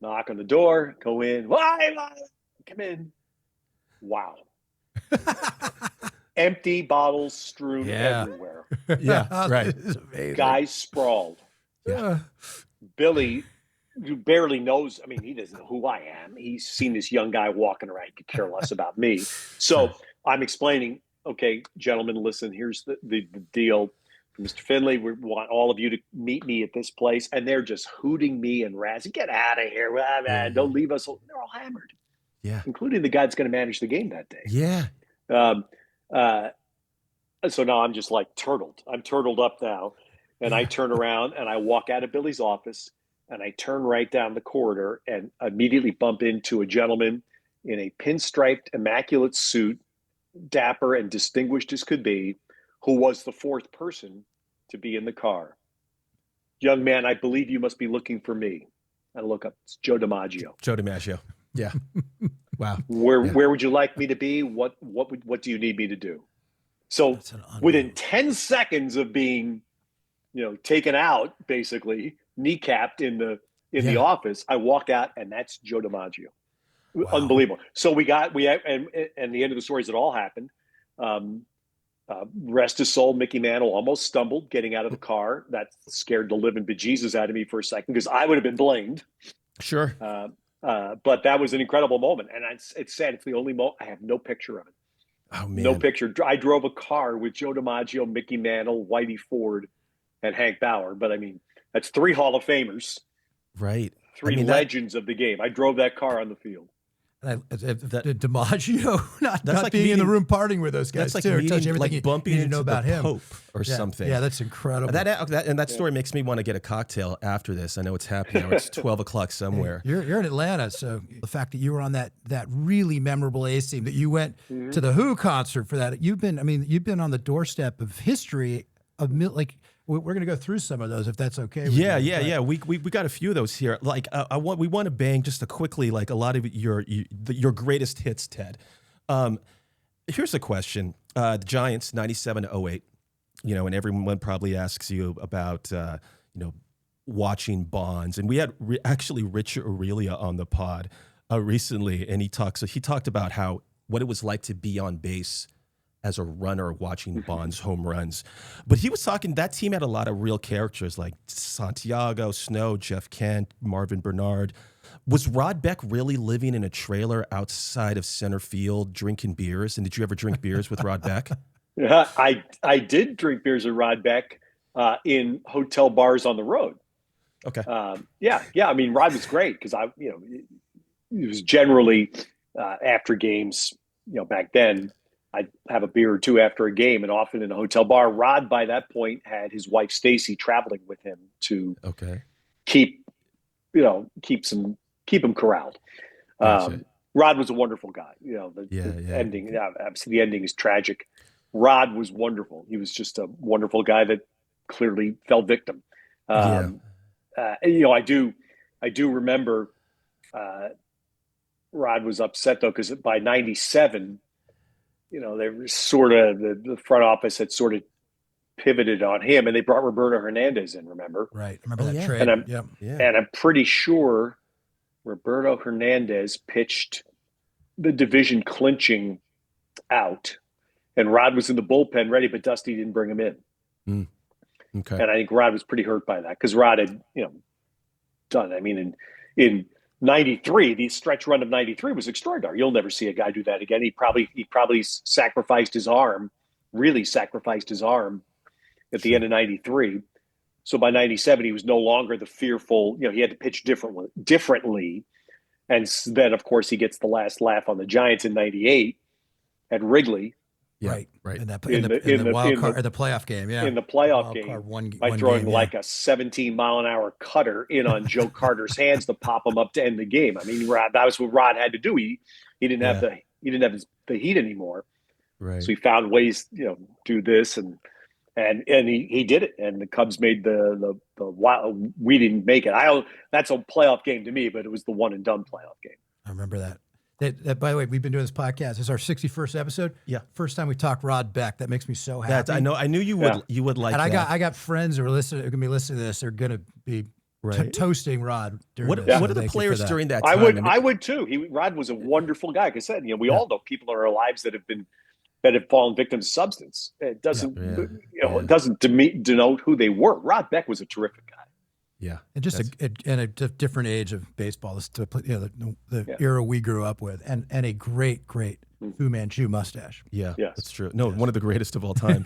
[SPEAKER 5] Knock on the door, go in. Why? Come in. Wow. Empty bottles strewn everywhere.
[SPEAKER 1] Yeah, right.
[SPEAKER 5] Guys sprawled.
[SPEAKER 1] Yeah.
[SPEAKER 5] Billy, who barely knows, I mean, he doesn't know who I am. He's seen this young guy walking around. He could care less about me. So I'm explaining, okay, gentlemen, listen, here's the deal. Mr. Finley, we want all of you to meet me at this place. And they're just hooting me and razzing. Get out of here. Don't leave us. They're all hammered.
[SPEAKER 1] Yeah.
[SPEAKER 5] Including the guy that's going to manage the game that day.
[SPEAKER 1] Yeah.
[SPEAKER 5] So now I'm just like turtled. I'm turtled up now. And I turn around and I walk out of Billy's office and I turn right down the corridor and immediately bump into a gentleman in a pinstriped, immaculate suit, dapper and distinguished as could be, who was the 4th person to be in the car. Young man, I believe you must be looking for me. I look up. It's Joe DiMaggio.
[SPEAKER 1] Joe DiMaggio. Yeah. Wow.
[SPEAKER 5] Where would you like me to be? What do you need me to do? So within 10 seconds of being, taken out, basically kneecapped in the office, I walk out and that's Joe DiMaggio. Wow. Unbelievable. So and the end of the story is it all happened. Rest his soul, Mickey Mantle almost stumbled getting out of the car. That scared the living bejesus out of me for a second because I would have been blamed.
[SPEAKER 1] Sure.
[SPEAKER 5] But that was an incredible moment. And it's sad. It's the only moment. I have no picture of it.
[SPEAKER 1] Oh, man.
[SPEAKER 5] No picture. I drove a car with Joe DiMaggio, Mickey Mantle, Whitey Ford, and Hank Bauer. But, I mean, that's 3 Hall of Famers.
[SPEAKER 1] Right.
[SPEAKER 5] 3 legends of the game. I drove that car on the field.
[SPEAKER 2] DiMaggio not like being in the room partying with those guys.
[SPEAKER 1] That's like meeting, like bumping into
[SPEAKER 2] know about
[SPEAKER 1] the
[SPEAKER 2] him.
[SPEAKER 1] Pope or something.
[SPEAKER 2] Yeah, that's incredible.
[SPEAKER 1] That story makes me want to get a cocktail after this. I know it's happening now. It's 12 o'clock somewhere.
[SPEAKER 2] You're in Atlanta, so the fact that you were on that really memorable A's team, that you went to the Who concert for that, you've been on the doorstep of history of we're going to go through some of those if that's okay.
[SPEAKER 1] Yeah. We got a few of those here. Like we want to bang just quickly like a lot of your greatest hits, Ted. Here's a question: the Giants, 97-08. And everyone probably asks you about watching Bonds, and we had actually Richard Aurelia on the pod recently, and he talked about what it was like to be on base as a runner watching Bonds home runs. But he was talking, that team had a lot of real characters like Santiago, Snow, Jeff Kent, Marvin Bernard. Was Rod Beck really living in a trailer outside of center field drinking beers? And did you ever drink beers with Rod Beck?
[SPEAKER 5] Yeah, I did drink beers with Rod Beck in hotel bars on the road.
[SPEAKER 1] Okay.
[SPEAKER 5] Yeah. I mean, Rod was great because it was generally after games, back then, I'd have a beer or two after a game, and often in a hotel bar. Rod, by that point, had his wife Stacy traveling with him to keep him corralled. Rod was a wonderful guy. The ending, obviously, the ending is tragic. Rod was wonderful. He was just a wonderful guy that clearly fell victim. I do remember Rod was upset though because by '97. They were sort of the front office had sort of pivoted on him, and they brought Roberto Hernandez in. Remember?
[SPEAKER 2] Right. Remember that trade?
[SPEAKER 5] And I'm pretty sure Roberto Hernandez pitched the division clinching out, and Rod was in the bullpen ready, but Dusty didn't bring him in.
[SPEAKER 1] Okay.
[SPEAKER 5] And I think Rod was pretty hurt by that because Rod had done. I mean, in 93, the stretch run of 93 was extraordinary. You'll never see a guy do that again. He probably sacrificed his arm, really sacrificed his arm at the end of 93. So by 97, he was no longer the fearful, he had to pitch differently. And then, of course, he gets the last laugh on the Giants in 98 at Wrigley.
[SPEAKER 2] Yeah, right. In the playoff game,
[SPEAKER 5] in the playoff game, by throwing like a 17-mile-an-hour cutter in on Joe Carter's hands to pop him up to end the game. I mean, that was what Rod had to do. He didn't have the heat anymore, right? So he found ways, do this and he did it. And the Cubs made the wild. We didn't make it. That's a playoff game to me, but it was the one and done playoff game.
[SPEAKER 2] I remember that. That, by the way, we've been doing this podcast. This is our 61st episode. Yeah, first time we talked Rod Beck. That makes me so happy.
[SPEAKER 1] I knew you would. You would like.
[SPEAKER 2] And
[SPEAKER 1] that.
[SPEAKER 2] I got friends who are listening. Who are going to be listening to this. They're going to be toasting Rod.
[SPEAKER 1] What are the players during that
[SPEAKER 5] time? I would too. Rod was a wonderful guy. Like I said, we all know people in our lives that have fallen victim to substance. It doesn't it doesn't denote who they were. Rod Beck was a terrific guy.
[SPEAKER 2] Yeah, and just a different age of baseball. The era we grew up with, and a great Fu Manchu mustache.
[SPEAKER 1] Yeah, that's true. No, one of the greatest of all time.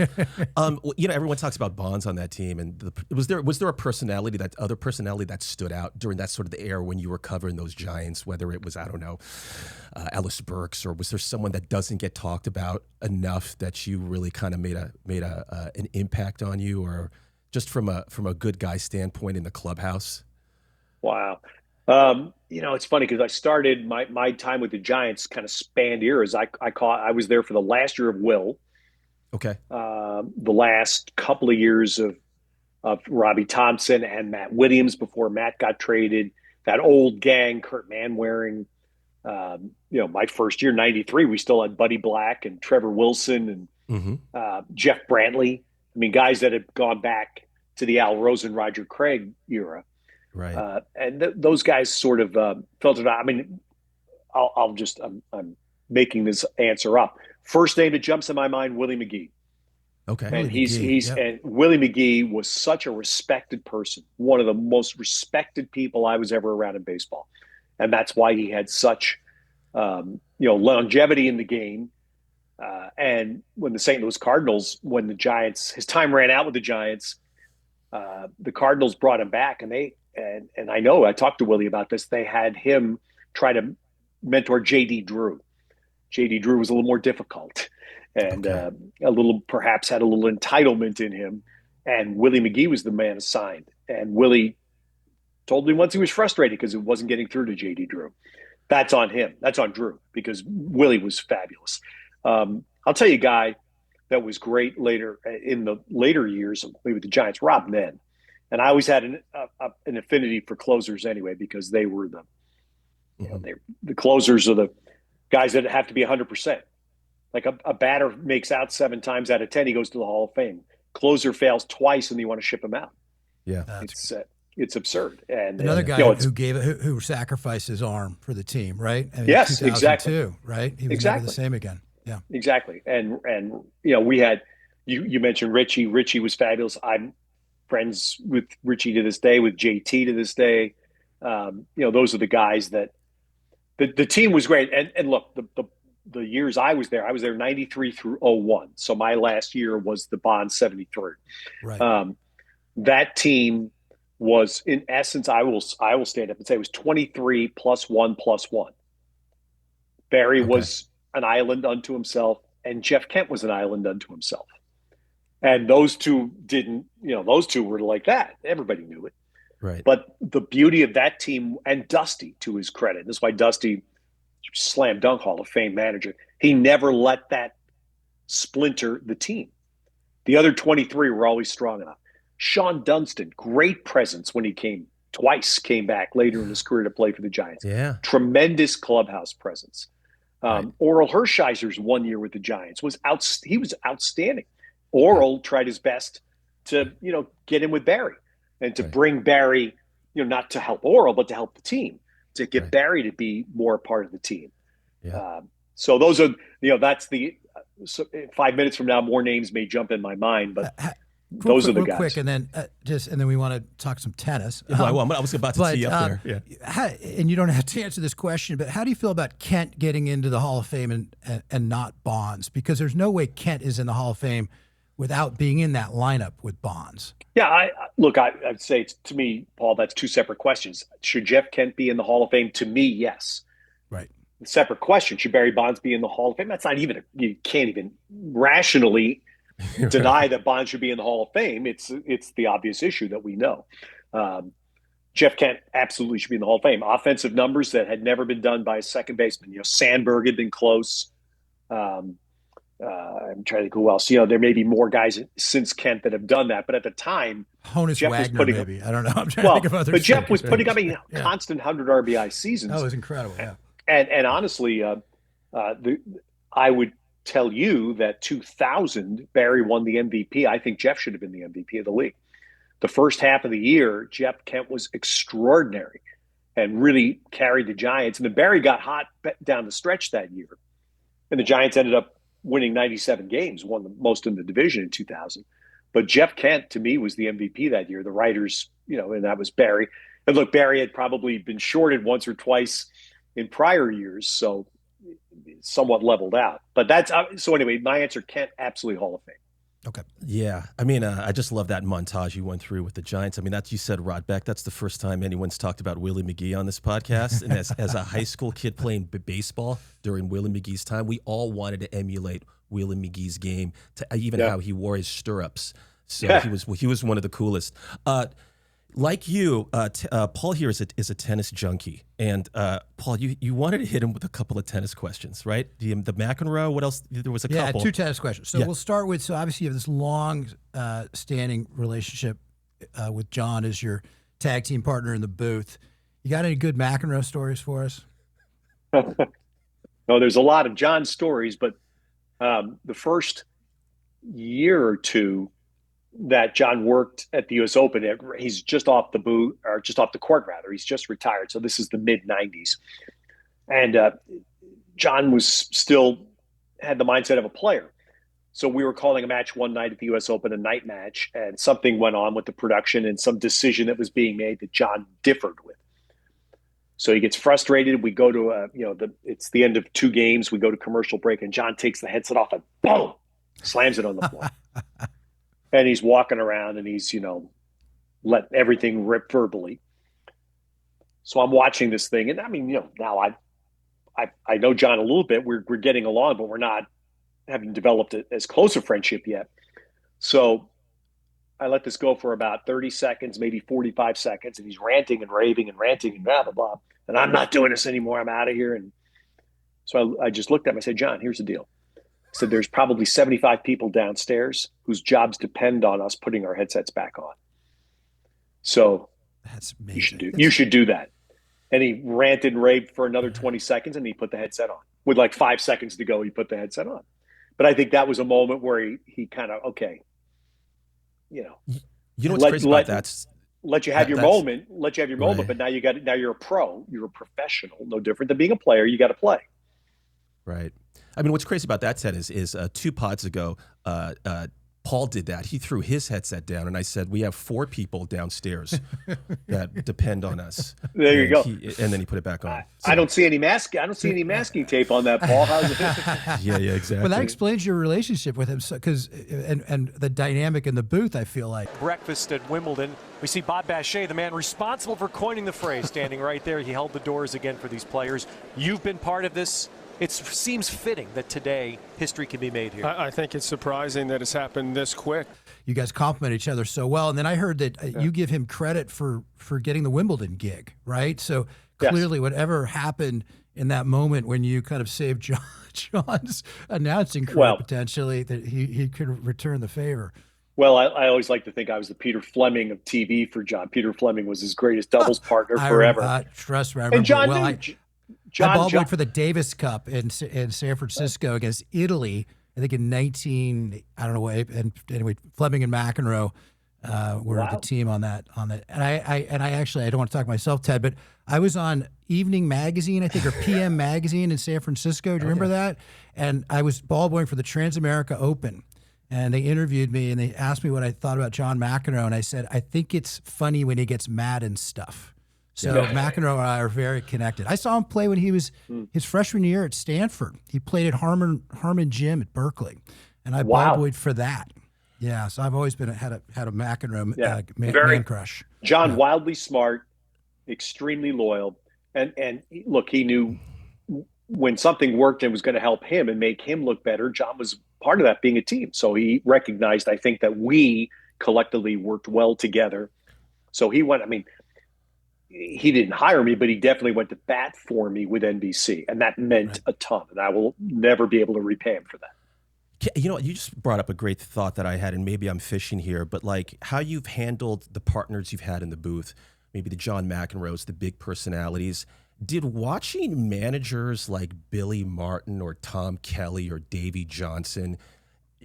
[SPEAKER 1] Everyone talks about Bonds on that team, and was there a personality that stood out during that sort of the era when you were covering those Giants? Whether it was Ellis Burks, or was there someone that doesn't get talked about enough that you really kind of made an impact on you, or just from a good guy standpoint in the clubhouse?
[SPEAKER 5] Wow. It's funny because I started my time with the Giants kind of spanned eras. I was there for the last year of Will.
[SPEAKER 1] Okay.
[SPEAKER 5] The last couple of years of Robbie Thompson and Matt Williams before Matt got traded. That old gang, Kurt Manwaring. My first year, 93, we still had Buddy Black and Trevor Wilson and Jeff Brantley. I mean, guys that had gone back to the Al Rosen, Roger Craig era.
[SPEAKER 1] Right.
[SPEAKER 5] And those guys sort of filtered out. I mean, I'm making this answer up. First name that jumps in my mind, Willie McGee.
[SPEAKER 1] Okay.
[SPEAKER 5] And and Willie McGee was such a respected person, one of the most respected people I was ever around in baseball. And that's why he had such, longevity in the game. And when the St. Louis Cardinals, when the Giants, his time ran out with the Giants, the Cardinals brought him back, and I know I talked to Willie about this. They had him try to mentor J.D. Drew. J.D. Drew was a little more difficult, and perhaps had a little entitlement in him. And Willie McGee was the man assigned. And Willie told me once he was frustrated because it wasn't getting through to J.D. Drew. That's on him. That's on Drew, because Willie was fabulous. I'll tell you a guy that was great later in the later years of maybe the Giants, Rob Nen. And I always had an affinity for closers anyway, because they were the closers are the guys that have to be 100%. Like a batter makes out 7 times out of 10, he goes to the Hall of Fame. Closer fails twice and you want to ship him out.
[SPEAKER 1] Yeah.
[SPEAKER 5] It's absurd. And
[SPEAKER 2] another guy who sacrificed his arm for the team, right? I mean,
[SPEAKER 5] yes, exactly.
[SPEAKER 2] Right? He was never the same again. Yeah,
[SPEAKER 5] exactly. And we had you mentioned Richie. Richie was fabulous. I'm friends with Richie to this day, with JT to this day. Those are the guys that the team was great. And look, the years I was there 93 through 01. So my last year was the Bond 73.
[SPEAKER 2] Right.
[SPEAKER 5] That team was, in essence, I will stand up and say it was 23 plus 1 plus 1. Barry was an island unto himself, and Jeff Kent was an island unto himself. And those two those two were like that. Everybody knew it.
[SPEAKER 1] Right.
[SPEAKER 5] But the beauty of that team, and Dusty, to his credit, this is why Dusty, slam dunk Hall of Fame manager, he never let that splinter the team. The other 23 were always strong enough. Sean Dunston, great presence when he came back later in his career to play for the Giants.
[SPEAKER 1] Yeah.
[SPEAKER 5] Tremendous clubhouse presence. Oral Hershiser's 1 year with the Giants he was outstanding. Oral tried his best to, get in with Barry and to bring Barry, not to help Oral, but to help the team, to get Barry to be more a part of the team.
[SPEAKER 1] Yeah.
[SPEAKER 5] So those are, that's 5 minutes from now, more names may jump in my mind, but Those are the guys.
[SPEAKER 2] Quick, and then we want to talk some tennis.
[SPEAKER 1] I was about to tee up there. Yeah.
[SPEAKER 2] And you don't have to answer this question, but how do you feel about Kent getting into the Hall of Fame and not Bonds? Because there's no way Kent is in the Hall of Fame without being in that lineup with Bonds.
[SPEAKER 5] Yeah, I'd say to me, Paul, that's two separate questions. Should Jeff Kent be in the Hall of Fame? To me, yes.
[SPEAKER 2] Right.
[SPEAKER 5] Separate question. Should Barry Bonds be in the Hall of Fame? That's not even you can't even rationally deny that Bonds should be in the Hall of Fame. It's the obvious issue that we know. Jeff Kent absolutely should be in the Hall of Fame. Offensive numbers that had never been done by a second baseman. Sandberg had been close. I'm trying to think who else. There may be more guys since Kent that have done that, but at the time,
[SPEAKER 2] Honus Wagner, maybe. I don't know. I'm trying to think of others.
[SPEAKER 5] But Jeff was putting up constant 100 RBI seasons.
[SPEAKER 2] That was incredible. Yeah.
[SPEAKER 5] And honestly, I would tell you that 2000, Barry won the MVP. I think Jeff should have been the MVP of the league. The first half of the year, Jeff Kent was extraordinary and really carried the Giants. And then Barry got hot down the stretch that year. And the Giants ended up winning 97 games, won the most in the division in 2000. But Jeff Kent, to me, was the MVP that year. The writers, and that was Barry. And look, Barry had probably been shorted once or twice in prior years, so somewhat leveled out. But that's so anyway, my answer, Kent, absolutely Hall of Fame.
[SPEAKER 2] Okay.
[SPEAKER 1] Yeah. I mean, I just love that montage you went through with the Giants. I mean, you said Rod Beck. That's the first time anyone's talked about Willie McGee on this podcast. And as a high school kid playing baseball during Willie McGee's time, we all wanted to emulate Willie McGee's game, to even how he wore his stirrups. So he was one of the coolest. Like you, Paul here is a tennis junkie, and Paul, you wanted to hit him with a couple of tennis questions, right? The McEnroe. What else? There was a couple.
[SPEAKER 2] Yeah, 2 tennis questions. So we'll start with. So obviously you have this long standing relationship with John as your tag team partner in the booth. You got any good McEnroe stories for us?
[SPEAKER 5] No, there's a lot of John stories, but the first year or two that John worked at the U.S. Open, he's just off the booth, or just off the court, rather. He's just retired. So this is the mid-'90s. And John was still had the mindset of a player. So we were calling a match one night at the U.S. Open, a night match, and something went on with the production and some decision that was being made that John differed with. So he gets frustrated. We go to, it's the end of 2 games. We go to commercial break, and John takes the headset off and boom, slams it on the floor. And he's walking around and he's, let everything rip verbally. So I'm watching this thing. And I mean, now I know John a little bit. We're getting along, but we're not having developed as close a friendship yet. So I let this go for about 30 seconds, maybe 45 seconds. And he's ranting and raving and ranting and blah, blah, blah. And I'm not doing this anymore. I'm out of here. And so I just looked at him. I said, John, here's the deal. So there's probably 75 people downstairs whose jobs depend on us putting our headsets back on. So
[SPEAKER 2] that's amazing.
[SPEAKER 5] You should do that. And he ranted and raved for another 20 seconds, and he put the headset on. With like 5 seconds to go, he put the headset on. But I think that was a moment where he kind of, okay,
[SPEAKER 1] You know what's crazy about that?
[SPEAKER 5] Let you have your moment. Let you have your moment. But now you're a pro. You're a professional. No different than being a player. You got to play.
[SPEAKER 1] Right. I mean, what's crazy about that, Ted, is 2 pods ago, Paul did that. He threw his headset down, and I said, we have 4 people downstairs that depend on us.
[SPEAKER 5] There you go.
[SPEAKER 1] And then he put it back on.
[SPEAKER 5] I don't see any masking tape on that, Paul. How's it?
[SPEAKER 1] Yeah, exactly.
[SPEAKER 2] Well, that explains your relationship with him, and the dynamic in the booth, I feel like.
[SPEAKER 9] Breakfast at Wimbledon. We see Bob Bachet, the man responsible for coining the phrase, standing right there. He held the doors again for these players. You've been part of this. It seems fitting that today history can be made here.
[SPEAKER 10] I think it's surprising that it's happened this quick.
[SPEAKER 2] You guys compliment each other so well. And then I heard that you give him credit for getting the Wimbledon gig, right? So clearly whatever happened in that moment when you kind of saved John's announcing career potentially, that he could return the favor.
[SPEAKER 5] Well, I always like to think I was the Peter Fleming of TV for John. Peter Fleming was his greatest doubles partner forever.
[SPEAKER 2] Trust me, I remember.
[SPEAKER 5] And John
[SPEAKER 2] I ball-boyed for the Davis Cup in San Francisco against Italy, I think in 19, I don't know what, and anyway, Fleming and McEnroe were the team on that. And I actually, I don't want to talk myself, Ted, but I was on Evening Magazine, I think, or PM Magazine in San Francisco. Do you remember that? And I was ball-boying for the Transamerica Open. and they interviewed me and they asked me what I thought about John McEnroe, and I said, I think it's funny when he gets mad and stuff. So McEnroe and I are very connected. I saw him play when he was his freshman year at Stanford. He played at Harmon Gym at Berkeley, and I ball boyed for that. Yeah, so I've always had a McEnroe man crush.
[SPEAKER 5] John, wildly smart, extremely loyal, and look, he knew when something worked and was going to help him and make him look better. John was part of that, being a team. So he recognized, I think, that we collectively worked well together. So he went. I mean, he didn't hire me, but he definitely went to bat for me with NBC, and that meant a ton. And I will never be able to repay him for that.
[SPEAKER 1] You know, you just brought up a great thought that I had, and maybe I'm fishing here, but like how you've handled the partners you've had in the booth, maybe the John McEnroes, the big personalities. Did watching managers like Billy Martin or Tom Kelly or Davey Johnson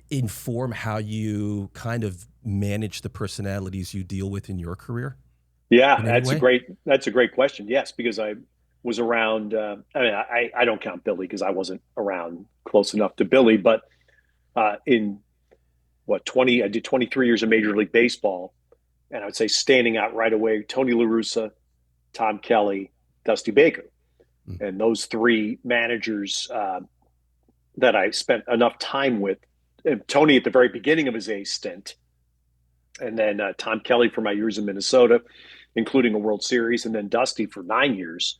[SPEAKER 1] inform how you kind of manage the personalities you deal with in your career?
[SPEAKER 5] Yeah, that's a great question. Yes, because I was around. I don't count Billy because I wasn't around close enough to Billy. But I did 23 years of Major League Baseball, and I would say standing out right away: Tony La Russa, Tom Kelly, Dusty Baker, and those three managers that I spent enough time with. And Tony at the very beginning of his A stint, and then Tom Kelly for my years in Minnesota, including a World Series, and then Dusty for 9 years.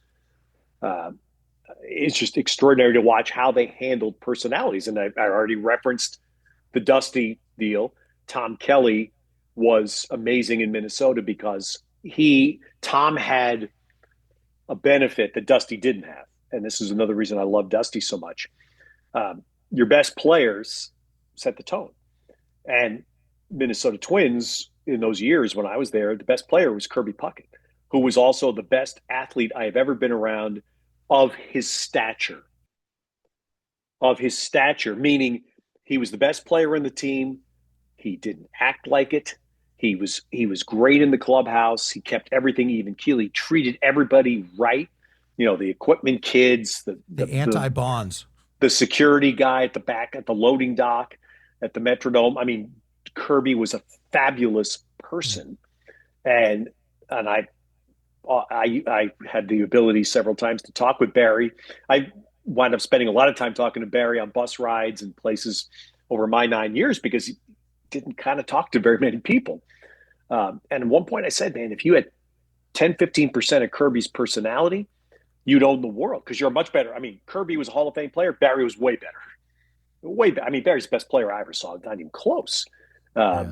[SPEAKER 5] It's just extraordinary to watch how they handled personalities. And I already referenced the Dusty deal. Tom Kelly was amazing in Minnesota because Tom had a benefit that Dusty didn't have. And this is another reason I love Dusty so much. Your best players set the tone. And Minnesota Twins, in those years when I was there, the best player was Kirby Puckett, who was also the best athlete I have ever been around of his stature. Meaning he was the best player in the team. He didn't act like it. He was great in the clubhouse. He kept everything even keel. He treated everybody right. You know, the equipment kids, the
[SPEAKER 2] anti-bonds,
[SPEAKER 5] the security guy at the back, at the loading dock, at the Metrodome. I mean, Kirby was a fabulous person, and I had the ability several times to talk with Barry. I wound up spending a lot of time talking to Barry on bus rides and places over my 9 years because he didn't kind of talk to very many people. And at one point I said, man, if you had 10, 15% of Kirby's personality, you'd own the world because you're much better. I mean, Kirby was a Hall of Fame player. Barry was way better. Way better. I mean, Barry's the best player I ever saw. Not even close. But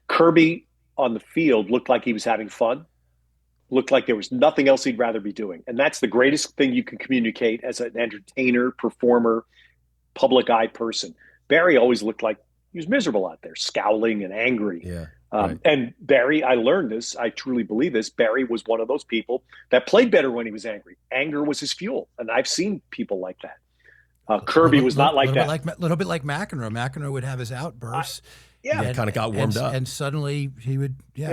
[SPEAKER 5] Kirby on the field looked like he was having fun, looked like there was nothing else he'd rather be doing. And that's the greatest thing you can communicate as an entertainer, performer, public eye person. Barry always looked like he was miserable out there, scowling and angry.
[SPEAKER 1] Yeah.
[SPEAKER 5] And Barry, I learned this, I truly believe this, Barry was one of those people that played better when he was angry. Anger was his fuel. And I've seen people like that. Kirby was not like that.
[SPEAKER 2] A little bit like McEnroe. McEnroe would have his outbursts.
[SPEAKER 1] Kind of got warmed up.
[SPEAKER 2] And suddenly he would, he'd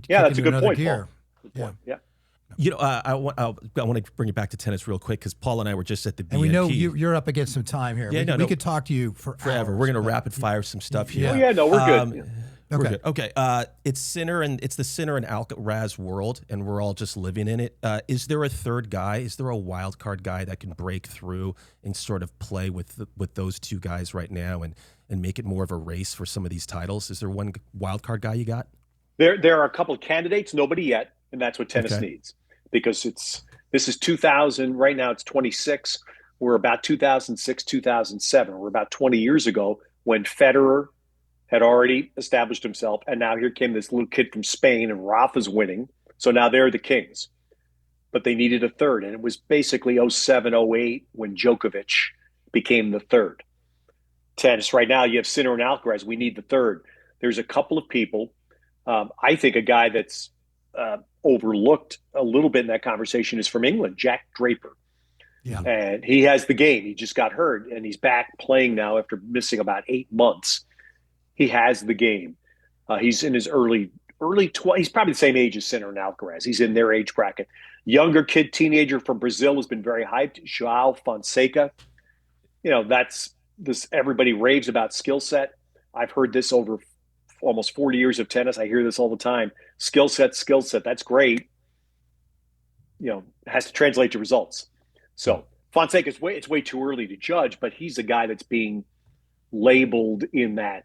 [SPEAKER 5] that's a good point,
[SPEAKER 2] gear.
[SPEAKER 5] Paul. Yeah.
[SPEAKER 1] You know, I want to bring it back to tennis real quick because Paul and I were just at the BNP.
[SPEAKER 2] And we know you're up against some time here.
[SPEAKER 1] Yeah,
[SPEAKER 2] we could talk to you forever.
[SPEAKER 1] We're going to rapid fire some stuff here.
[SPEAKER 5] Oh, yeah, no, we're good.
[SPEAKER 1] We're good. Okay. It's the Sinner and Alcaraz world, and we're all just living in it. Is there a third guy? Is there a wild card guy that can break through and sort of play with those two guys right now and make it more of a race for some of these titles? Is there one wild card guy you got?
[SPEAKER 5] There are a couple of candidates, nobody yet, and that's what tennis needs because this is 2000. Right now it's 26. We're about 2006, 2007. We're about 20 years ago when Federer had already established himself, and now here came this little kid from Spain, and Rafa's winning. So now they're the kings. But they needed a third, and it was basically 07, 08 when Djokovic became the third. Tennis right now, you have Sinner and Alcaraz. We need the third. There's a couple of people. I think a guy that's overlooked a little bit in that conversation is from England, Jack Draper.
[SPEAKER 2] Yeah.
[SPEAKER 5] And he has the game. He just got hurt, and he's back playing now after missing about 8 months. He has the game. He's in his early 20s. He's probably the same age as Sinner and Alcaraz. He's in their age bracket. Younger kid, teenager from Brazil has been very hyped. João Fonseca. that's this. Everybody raves about skill set. I've heard this over almost 40 years of tennis. I hear this all the time. Skill set. That's great. It has to translate to results. So Fonseca, it's way too early to judge, but he's a guy that's being labeled in that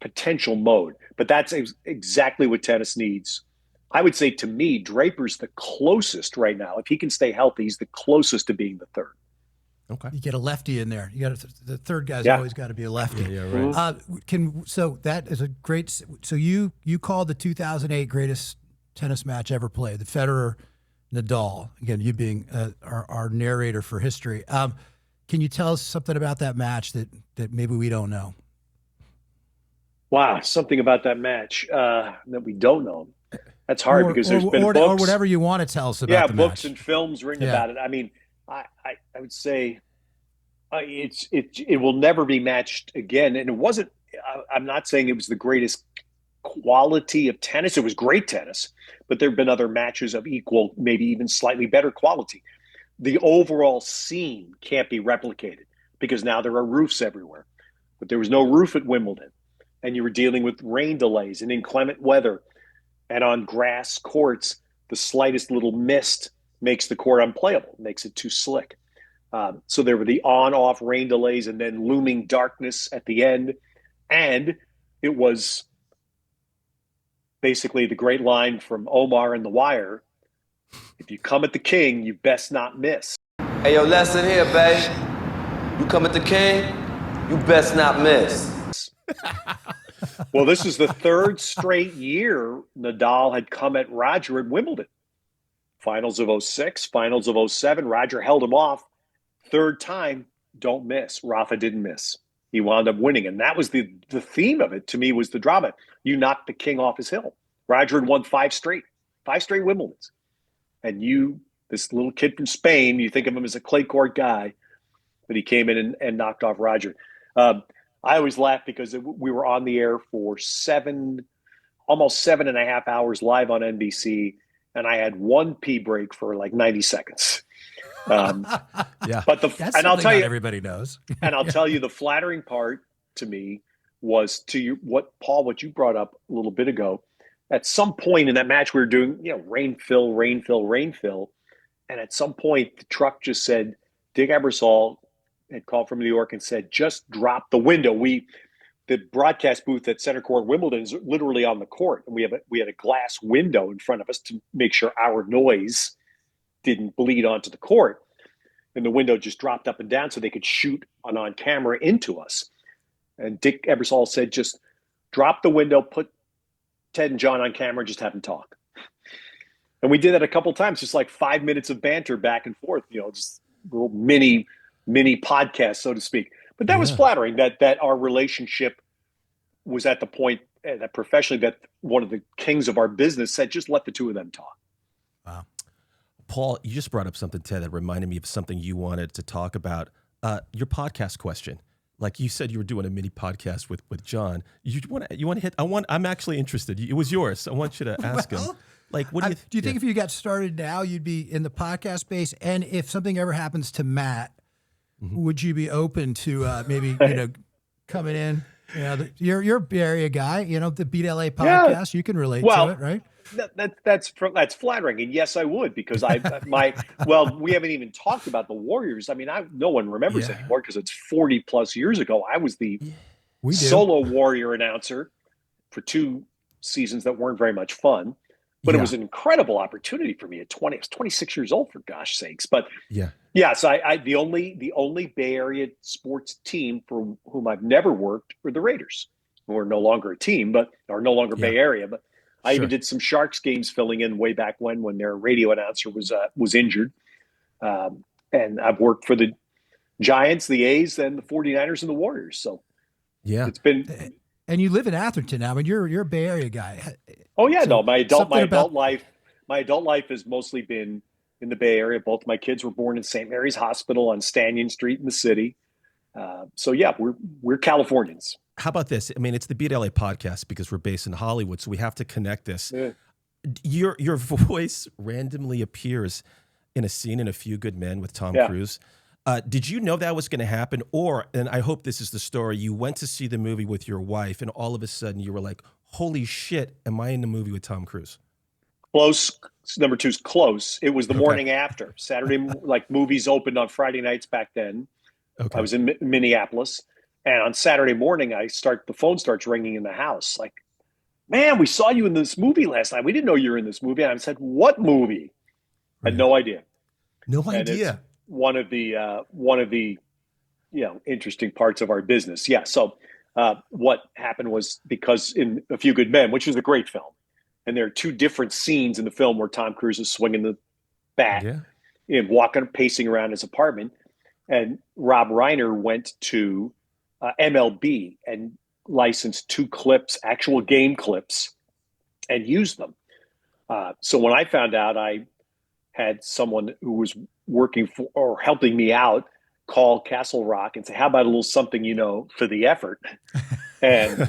[SPEAKER 5] potential mode. But that's exactly what tennis needs. I would say, to me, Draper's the closest right now. If he can stay healthy, he's the closest to being the third.
[SPEAKER 2] Okay. You get a lefty in there. The third guy's always got to be a lefty.
[SPEAKER 1] Yeah, right.
[SPEAKER 2] So that is a great. So you called the 2008 greatest tennis match ever played, the Federer Nadal. Again, you being our narrator for history. Can you tell us something about that match that maybe we don't know?
[SPEAKER 5] Wow, something about that match that we don't know. That's hard because there's been books.
[SPEAKER 2] Or whatever you want to tell us about the match.
[SPEAKER 5] Yeah, books and films written about it. I mean, I would say it will never be matched again. And it wasn't, I'm not saying it was the greatest quality of tennis. It was great tennis, but there have been other matches of equal, maybe even slightly better quality. The overall scene can't be replicated because now there are roofs everywhere. But there was no roof at Wimbledon. And you were dealing with rain delays and inclement weather. And on grass courts, the slightest little mist makes the court unplayable, makes it too slick. So there were the on-off rain delays and then looming darkness at the end. And it was basically the great line from Omar in The Wire: if you come at the king, you best not miss.
[SPEAKER 11] Hey, yo, lesson here, babe. You come at the king, you best not miss.
[SPEAKER 5] Well, this is the third straight year Nadal had come at Roger at Wimbledon. Finals of 2006, finals of 2007. Roger held him off. Third time, don't miss. Rafa didn't miss. He wound up winning. And that was the theme of it, to me, was the drama. You knocked the king off his hill. Roger had won five straight Wimbledons. And you, this little kid from Spain, you think of him as a clay court guy, but he came in and knocked off Roger. I always laugh because we were on the air for almost 7.5 hours live on NBC, and I had one pee break for like 90 seconds.
[SPEAKER 1] Yeah,
[SPEAKER 2] but I'll tell you, everybody knows.
[SPEAKER 5] And I'll tell you, the flattering part to me was what you brought up a little bit ago. At some point in that match, we were doing rain fill, and at some point the truck just said, Dick Ebersol had called from New York and said, just drop the window. The broadcast booth at Center Court Wimbledon is literally on the court, and we had a glass window in front of us to make sure our noise didn't bleed onto the court. And the window just dropped up and down so they could shoot on camera into us. And Dick Ebersol said, just drop the window, put Ted and John on camera, just have them talk. And we did that a couple times, just like 5 minutes of banter back and forth, just little mini podcast, so to speak. But that was flattering that our relationship was at the point that professionally that one of the kings of our business said, just let the two of them talk.
[SPEAKER 1] Wow. Paul, you just brought up something, Ted, that reminded me of something you wanted to talk about. Your podcast question. Like you said, you were doing a mini podcast with John. You want to hit? I'm actually interested. It was yours. I want you to ask him. Like, what do you
[SPEAKER 2] think if you got started now, you'd be in the podcast space? And if something ever happens to Matt, would you be open to maybe coming in? You're a Bay Area guy. The Beat LA podcast. You can relate to it, right?
[SPEAKER 5] That's flattering, and yes, I would, because we haven't even talked about the Warriors. I mean, no one remembers anymore because it's 40 plus years ago. I was the solo Warrior announcer for 2 seasons that weren't very much fun, but it was an incredible opportunity for me at 20. I was 26 years old, for gosh sakes. But so I the only Bay Area sports team for whom I've never worked were the Raiders, who are no longer a team, but are no longer Bay Area, but. I even did some Sharks games filling in way back when their radio announcer was injured. And I've worked for the Giants, the A's, and the 49ers and the Warriors. So it's been.
[SPEAKER 2] And you live in Atherton now. I mean, you're a Bay Area guy.
[SPEAKER 5] Oh yeah, no. My adult life has mostly been in the Bay Area. Both my kids were born in St. Mary's Hospital on Stanton Street in the city. So yeah, we're Californians.
[SPEAKER 1] How about this? I mean, it's the Beat LA podcast because we're based in Hollywood, so we have to connect this. Yeah. Your voice randomly appears in a scene in A Few Good Men with Tom Cruise. Did you know that was going to happen? Or, and I hope this is the story, you went to see the movie with your wife and all of a sudden you were like, holy shit, am I in the movie with Tom Cruise?
[SPEAKER 5] Close. Number 2 is close. It was the morning after. Saturday, like movies opened on Friday nights back then. I was in Minneapolis. And on Saturday morning, the phone starts ringing in the house. Like, man, we saw you in this movie last night. We didn't know you were in this movie. And I said, what movie? I had no idea.
[SPEAKER 1] No idea.
[SPEAKER 5] One of the interesting parts of our business. Yeah. So what happened was, because in A Few Good Men, which was a great film, and there are 2 different scenes in the film where Tom Cruise is swinging the bat and pacing around his apartment. And Rob Reiner went to MLB and licensed 2 clips, actual game clips, and used them. So when I found out, I had someone who was working for or helping me out call Castle Rock and say, how about a little something, for the effort? And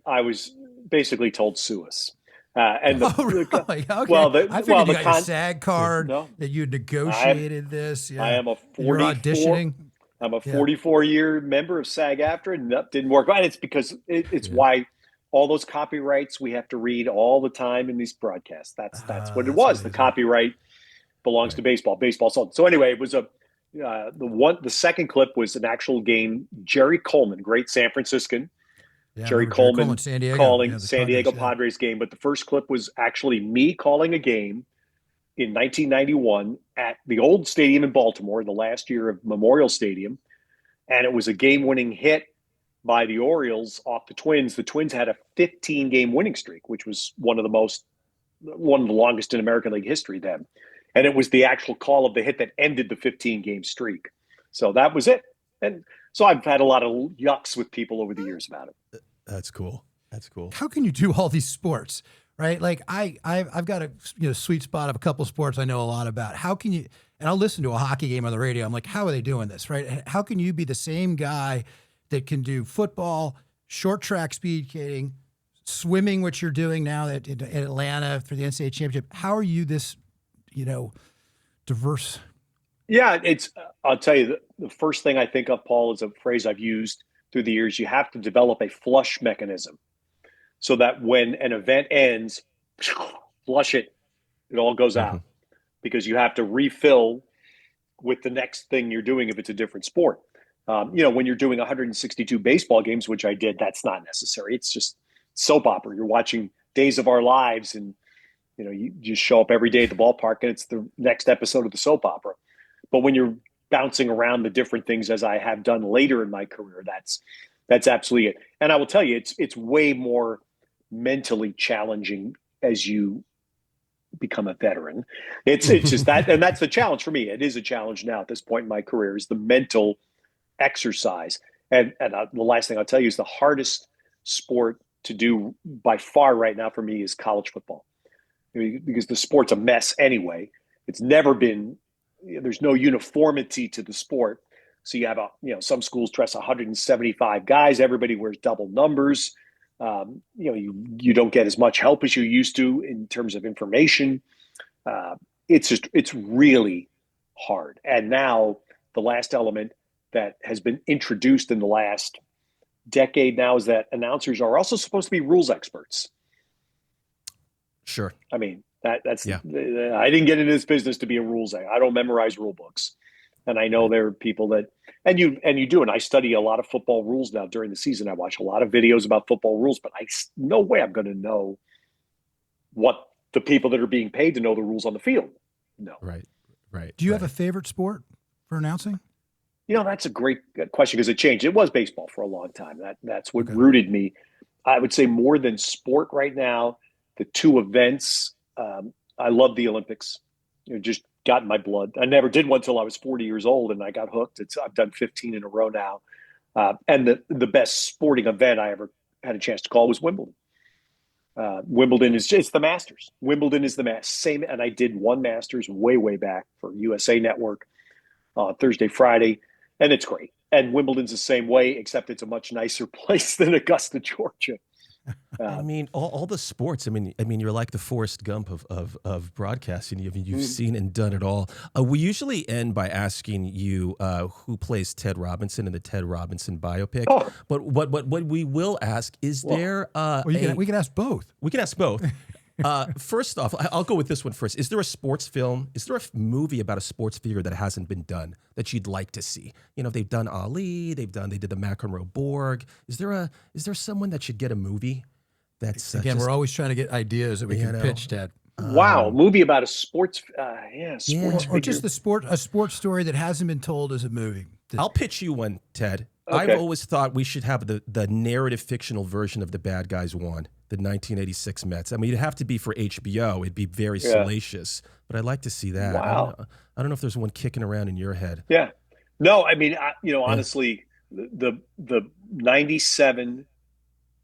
[SPEAKER 5] I was basically told sue us.
[SPEAKER 2] Really? Okay. I figured you got your SAG card, that you negotiated this. Yeah.
[SPEAKER 5] I am a 44.
[SPEAKER 2] You're auditioning.
[SPEAKER 5] I'm a 44-year member of SAG-AFTRA, and that didn't work. And it's because it's why all those copyrights we have to read all the time in these broadcasts. That's what it was. Amazing. The copyright belongs to baseball. Baseball sold. So anyway, it was the second clip was an actual game. Jerry Coleman, great San Franciscan. Yeah, Jerry Coleman calling San Diego Padres game. But the first clip was actually me calling a game in 1991 at the old stadium in Baltimore, the last year of Memorial Stadium. And it was a game-winning hit by the Orioles off the Twins. The Twins had a 15-game winning streak, which was one of the longest in American League history then. And it was the actual call of the hit that ended the 15-game streak. So that was it. And so I've had a lot of yucks with people over the years about it.
[SPEAKER 1] That's cool.
[SPEAKER 2] How can you do all these sports, right? Like I've got a sweet spot of a couple sports I know a lot about. How can you? And I'll listen to a hockey game on the radio. I'm like, how are they doing this, right? How can you be the same guy that can do football, short track speed skating, swimming, which you're doing now at Atlanta for the NCAA championship? How are you this, diverse?
[SPEAKER 5] Yeah, I'll tell you, the first thing I think of, Paul, is a phrase I've used through the years. You have to develop a flush mechanism so that when an event ends, flush it all goes out, because you have to refill with the next thing you're doing if it's a different sport. When you're doing 162 baseball games, which I did, that's not necessary. It's just soap opera. You're watching Days of Our Lives, and you just show up every day at the ballpark and it's the next episode of the soap opera. But when you're bouncing around the different things, as I have done later in my career, that's absolutely it. And I will tell you, it's way more mentally challenging as you become a veteran. It's just that, and that's the challenge for me. It is a challenge now at this point in my career, is the mental exercise. And the last thing I'll tell you is the hardest sport to do by far right now for me is college football, because the sport's a mess anyway. It's never been. There's no uniformity to the sport. So you have some schools dress 175 guys. Everybody wears double numbers. You don't get as much help as you used to in terms of information. It's really hard. And now the last element that has been introduced in the last decade now is that announcers are also supposed to be rules experts.
[SPEAKER 1] Sure.
[SPEAKER 5] I mean, that's I didn't get into this business to be a rules expert. I don't memorize rule books. And I know there are people that, and you do, and I study a lot of football rules now during the season. I watch a lot of videos about football rules, but no way I'm going to know what the people that are being paid to know the rules on the field know.
[SPEAKER 1] Right.
[SPEAKER 2] Do you have a favorite sport for announcing?
[SPEAKER 5] That's a great question, because it changed. It was baseball for a long time. That's what rooted me. I would say more than sport right now, the two events. I love the Olympics. Just got in my blood. I never did one until I was 40 years old, and I got hooked. I've done 15 in a row now. And the best sporting event I ever had a chance to call was Wimbledon. Wimbledon is just the Masters. Wimbledon is the same. And I did one Masters way back for USA Network Thursday, Friday, and it's great. And Wimbledon's the same way, except it's a much nicer place than Augusta, Georgia.
[SPEAKER 1] I mean, all the sports. I mean, you're like the Forrest Gump of broadcasting. You've seen and done it all. We usually end by asking you who plays Ted Robinson in the Ted Robinson biopic. Oh. But what we will ask is there?
[SPEAKER 2] We can ask both.
[SPEAKER 1] We can ask both. First off, I'll go with this one first. Is there a sports film? Is there a movie about a sports figure that hasn't been done that you'd like to see? You know, they've done Ali. They did the McEnroe Borg. Is there someone that should get a movie? That's
[SPEAKER 2] again, we're always trying to get ideas that we can pitch, Ted.
[SPEAKER 5] Wow, movie about a sports,
[SPEAKER 2] or just a sports story that hasn't been told as a movie.
[SPEAKER 1] I'll pitch you one, Ted.
[SPEAKER 5] Okay.
[SPEAKER 1] I've always thought we should have the narrative fictional version of The Bad Guys Won, the 1986 Mets. I mean, it'd have to be for HBO. It'd be very salacious, but I'd like to see that.
[SPEAKER 5] Wow.
[SPEAKER 1] I don't know if there's one kicking around in your head.
[SPEAKER 5] Yeah. No, I mean, honestly, the 97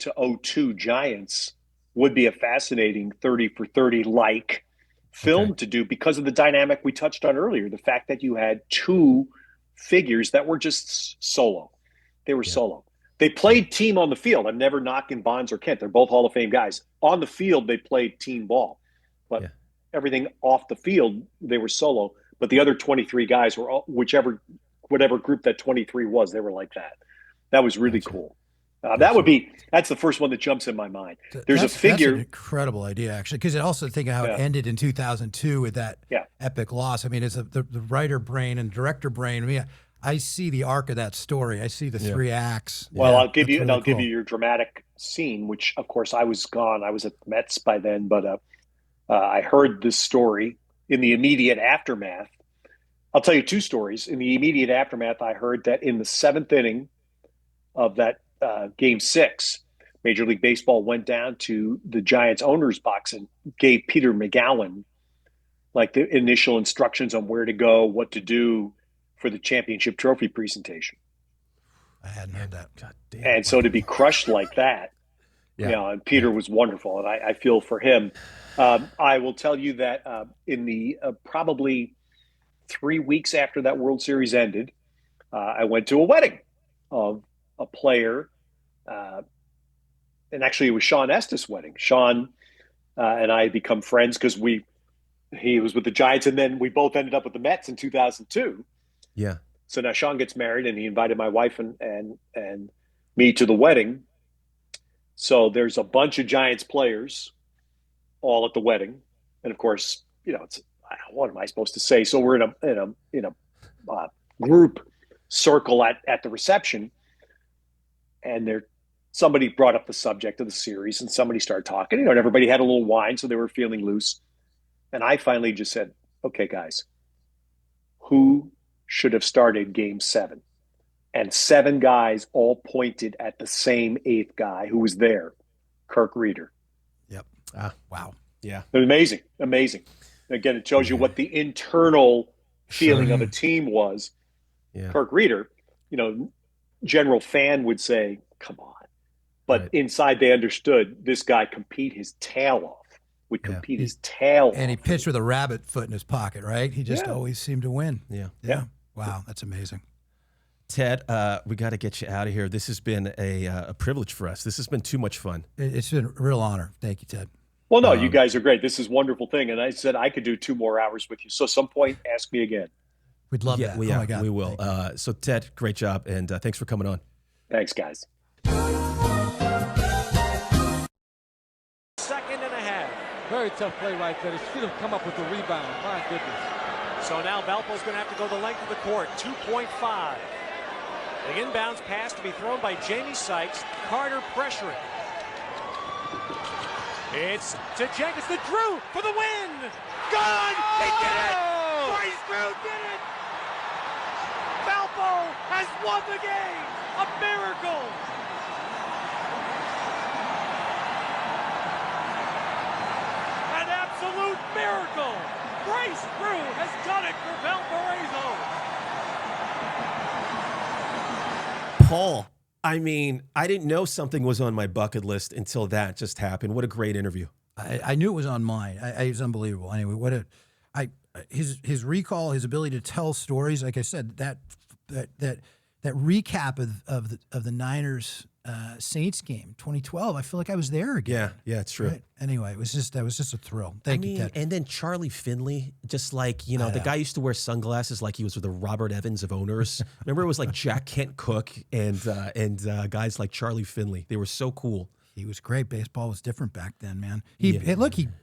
[SPEAKER 5] to 02 Giants would be a fascinating 30 for 30 like film to do because of the dynamic we touched on earlier. The fact that you had two figures that were just solo. They were solo. They played team on the field. I'm never knocking Bonds or Kent. They're both Hall of Fame guys. On the field, they played team ball. But everything off the field, they were solo. But the other 23 guys were whatever group that 23 was, they were like that. That was really cool. That's the first one that jumps in my mind. There's a figure.
[SPEAKER 2] That's an incredible idea, actually, because I also think of how it ended in 2002 with that epic loss. I mean, it's the writer brain and director brain. I mean, I see the arc of that story. I see the three acts.
[SPEAKER 5] Well, I'll give you your dramatic scene, which of course I was gone. I was at the Mets by then, but I heard this story in the immediate aftermath. I'll tell you two stories. In the immediate aftermath, I heard that in the seventh inning of that Game 6, Major League Baseball went down to the Giants owner's box and gave Peter McGowan like the initial instructions on where to go, what to do for the championship trophy presentation.
[SPEAKER 2] I hadn't heard that. God damn.
[SPEAKER 5] And so to be crushed like that, and Peter was wonderful, and I feel for him. I will tell you that in the probably 3 weeks after that World Series ended, I went to a wedding of a player, and actually it was Sean Estes' wedding. Sean and I had become friends because he was with the Giants, and then we both ended up with the Mets in 2002.
[SPEAKER 1] Yeah.
[SPEAKER 5] So now Sean gets married, and he invited my wife and me to the wedding. So there's a bunch of Giants players all at the wedding, and of course, it's what am I supposed to say? So we're in a group circle at the reception, and somebody brought up the subject of the series, and somebody started talking. And everybody had a little wine, so they were feeling loose. And I finally just said, "Okay, guys, who should have started Game 7?" And 7 guys all pointed at the same 8th guy who was there, Kirk Reeder.
[SPEAKER 2] Yep.
[SPEAKER 1] Wow. Yeah.
[SPEAKER 5] Amazing. Again, it shows you what the internal feeling of a team was. Yeah. Kirk Reeder, general fan would say, "Come on." But inside they understood this guy compete his tail off. His tail off.
[SPEAKER 2] And he pitched with a rabbit foot in his pocket, right? He just always seemed to win.
[SPEAKER 1] Yeah.
[SPEAKER 2] Wow, that's amazing.
[SPEAKER 1] Ted, we got to get you out of here. This has been a privilege for us. This has been too much fun.
[SPEAKER 2] It's been a real honor. Thank you, Ted.
[SPEAKER 5] Well, no, you guys are great. This is a wonderful thing. And I said I could do 2 more hours with you. So at some point, ask me again.
[SPEAKER 2] We'd love that.
[SPEAKER 1] Oh, my God. We will. So, Ted, great job. And thanks for coming on.
[SPEAKER 5] Thanks, guys.
[SPEAKER 12] Second and a half. Very tough play right there. He should have come up with the rebound. My goodness.
[SPEAKER 9] So now Valpo's going to have to go the length of the court. 2.5. The inbounds pass to be thrown by Jamie Sykes. Carter pressuring. It's to Jenkins, the Drew for the win. Gone! He did it! Bryce Drew did it! Valpo has won the game! A miracle! An absolute miracle! Bryce Drew has done it for Valparaiso!
[SPEAKER 1] Paul, I mean, I didn't know something was on my bucket list until that just happened. What a great interview.
[SPEAKER 2] I knew it was on mine. It's unbelievable. Anyway, his recall, his ability to tell stories, like I said, that recap of the Niners Saints game 2012. I feel like I was there again.
[SPEAKER 1] Yeah, it's true.
[SPEAKER 2] Right? Anyway, that was just a thrill. Thank you, Ted.
[SPEAKER 1] And then Charlie Finley, just like, the guy used to wear sunglasses like he was the Robert Evans of owners. Remember, it was like Jack Kent Cook and guys like Charlie Finley. They were so cool.
[SPEAKER 2] He was great. Baseball was different back then, man. He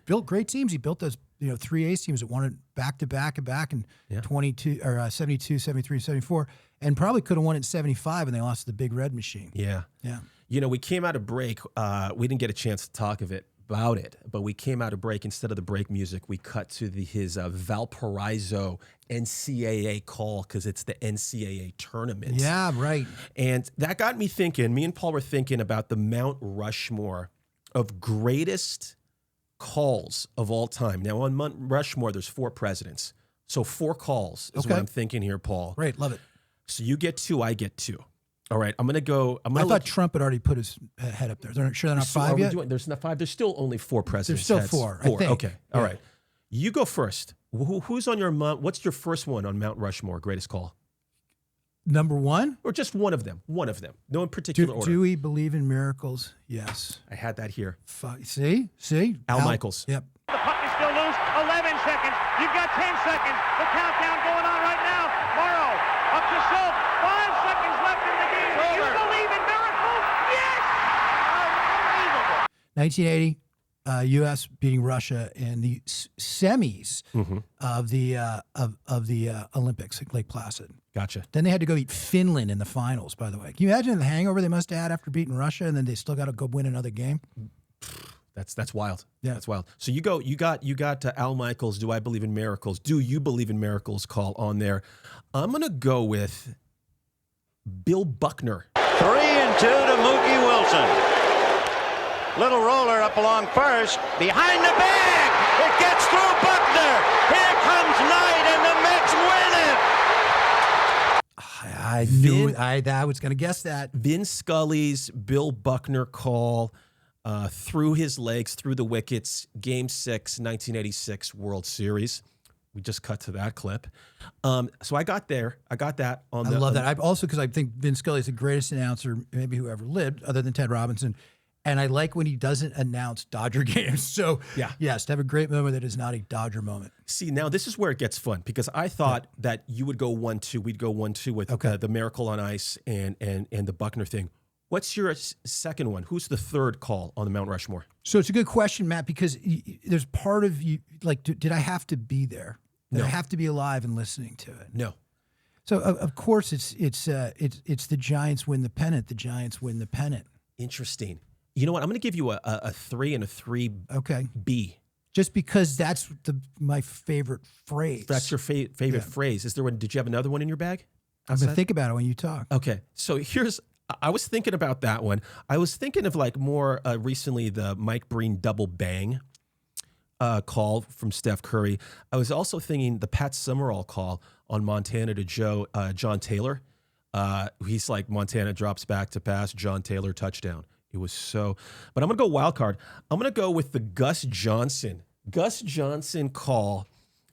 [SPEAKER 2] built great teams. He built those 3 ace teams that won it back to back in 22 or 72, 73, 74, and probably could have won it in 75 when they lost to the Big Red Machine.
[SPEAKER 1] Yeah. We came out of break. We didn't get a chance to talk about it, but we came out of break. Instead of the break music, we cut to his Valparaiso NCAA call because it's the NCAA tournament.
[SPEAKER 2] Yeah, right.
[SPEAKER 1] And that got me thinking. Me and Paul were thinking about the Mount Rushmore of greatest calls of all time. Now, on Mount Rushmore, there's 4 presidents. So 4 calls is what I'm thinking here, Paul.
[SPEAKER 2] Great, love it.
[SPEAKER 1] So you get 2, I get 2. All right, I'm going to go.
[SPEAKER 2] I thought Trump had already put his head up there. They're not not 5 yet?
[SPEAKER 1] There's not 5. There's still only 4 presidents.
[SPEAKER 2] There's still 4, I think.
[SPEAKER 1] Okay, all right. You go first. Who's on your Mount? What's your first one on Mount Rushmore, greatest call?
[SPEAKER 2] Number 1?
[SPEAKER 1] Or just one of them. One of them. No in particular order.
[SPEAKER 2] Do we believe in miracles? Yes.
[SPEAKER 1] I had that here.
[SPEAKER 2] See?
[SPEAKER 1] Al Michaels.
[SPEAKER 2] Yep.
[SPEAKER 4] The puck is still loose. 11 seconds. You've got 10 seconds. The countdown going on right now. Morrow up to Schultz. 5 seconds left in the game. Do you believe in miracles? Yes! Unbelievable.
[SPEAKER 2] 1980, U.S. beating Russia in the semis of the Olympics at Lake Placid.
[SPEAKER 1] Gotcha.
[SPEAKER 2] Then they had to go beat Finland in the finals, by the way. Can you imagine the hangover they must have had after beating Russia, and then they still got to go win another game?
[SPEAKER 1] That's wild.
[SPEAKER 2] Yeah.
[SPEAKER 1] That's wild. So you got Al Michaels, Do I Believe in Miracles? Do You Believe in Miracles call on there. I'm going to go with Bill Buckner.
[SPEAKER 13] 3-2 to Mookie Wilson. Little roller up along first. Behind the bag. It gets through Buckner. Here comes Knight, and the Mets win it.
[SPEAKER 2] I knew I was going to guess that.
[SPEAKER 1] Vin Scully's Bill Buckner call through his legs, through the wickets, Game 6, 1986 World Series. We just cut to that clip. So I got there. I got that on the...
[SPEAKER 2] I love that. I also, because I think Vin Scully is the greatest announcer maybe who ever lived, other than Ted Robinson. And I like when he doesn't announce Dodger games. So, yes, to have a great moment that is not a Dodger moment.
[SPEAKER 1] See, now this is where it gets fun, because I thought that you would go 1-2. We'd go 1-2 with the Miracle on Ice and the Buckner thing. What's your second one? Who's the third call on the Mount Rushmore?
[SPEAKER 2] So it's a good question, Matt, because there's part of you, like, did I have to be there? Did I have to be alive and listening to it?
[SPEAKER 1] No.
[SPEAKER 2] So, of course, it's the Giants win the pennant. The Giants win the pennant.
[SPEAKER 1] Interesting. You know what? I'm going to give you a 3 and a 3 B.
[SPEAKER 2] Just because that's my favorite phrase.
[SPEAKER 1] That's your favorite phrase. Did you have another one in your bag?
[SPEAKER 2] I'm going to think about it when you talk.
[SPEAKER 1] Okay. So I was thinking about that one. I was thinking of like more recently the Mike Breen double bang call from Steph Curry. I was also thinking the Pat Summerall call on Montana to John Taylor. He's like, Montana drops back to pass, John Taylor touchdown. It was so, but I'm going to go wild card. I'm going to go with the Gus Johnson call.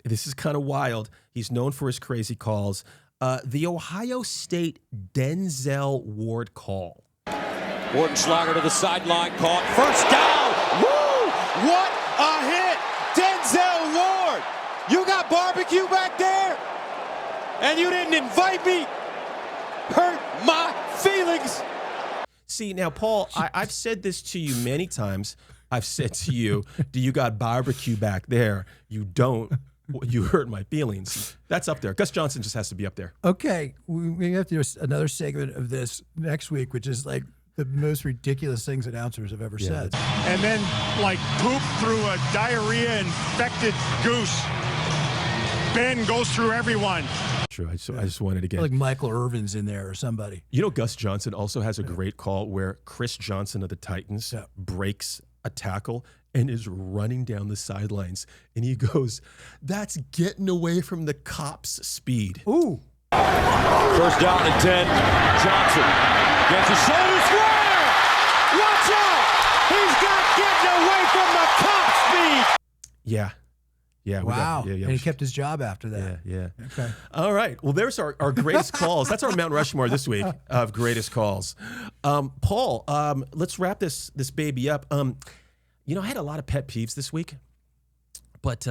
[SPEAKER 1] This is kind of wild. He's known for his crazy calls. The Ohio State Denzel Ward call.
[SPEAKER 14] Wardenschlager to the sideline, caught. First down. Woo! What a hit. Denzel Ward. You got barbecue back there? And you didn't invite me? Hurt my feelings.
[SPEAKER 1] See, now, Paul, I've said this to you many times. I've said to you, do you got barbecue back there? You don't. You hurt my feelings. That's up there. Gus Johnson just has to be up there.
[SPEAKER 2] Okay. We have to do another segment of this next week, which is like the most ridiculous things announcers have ever said.
[SPEAKER 6] And then, like, poop through a diarrhea-infected goose. Ben goes through everyone.
[SPEAKER 1] True. I just wanted to get...
[SPEAKER 2] Like Michael Irvin's in there or somebody.
[SPEAKER 1] You know, Gus Johnson also has a great call where Chris Johnson of the Titans breaks a tackle and is running down the sidelines. And he goes, that's getting away from the cops' speed.
[SPEAKER 2] Ooh.
[SPEAKER 14] First down and 10. Johnson gets a shoulder square. Watch out. He's got getting away from the cops' speed.
[SPEAKER 1] Yeah. Yeah.
[SPEAKER 2] Wow. And he kept his job after that.
[SPEAKER 1] Yeah.
[SPEAKER 2] Okay.
[SPEAKER 1] All right. Well, there's our greatest calls. That's our Mount Rushmore this week of greatest calls. Paul, let's wrap this baby up. I had a lot of pet peeves this week, but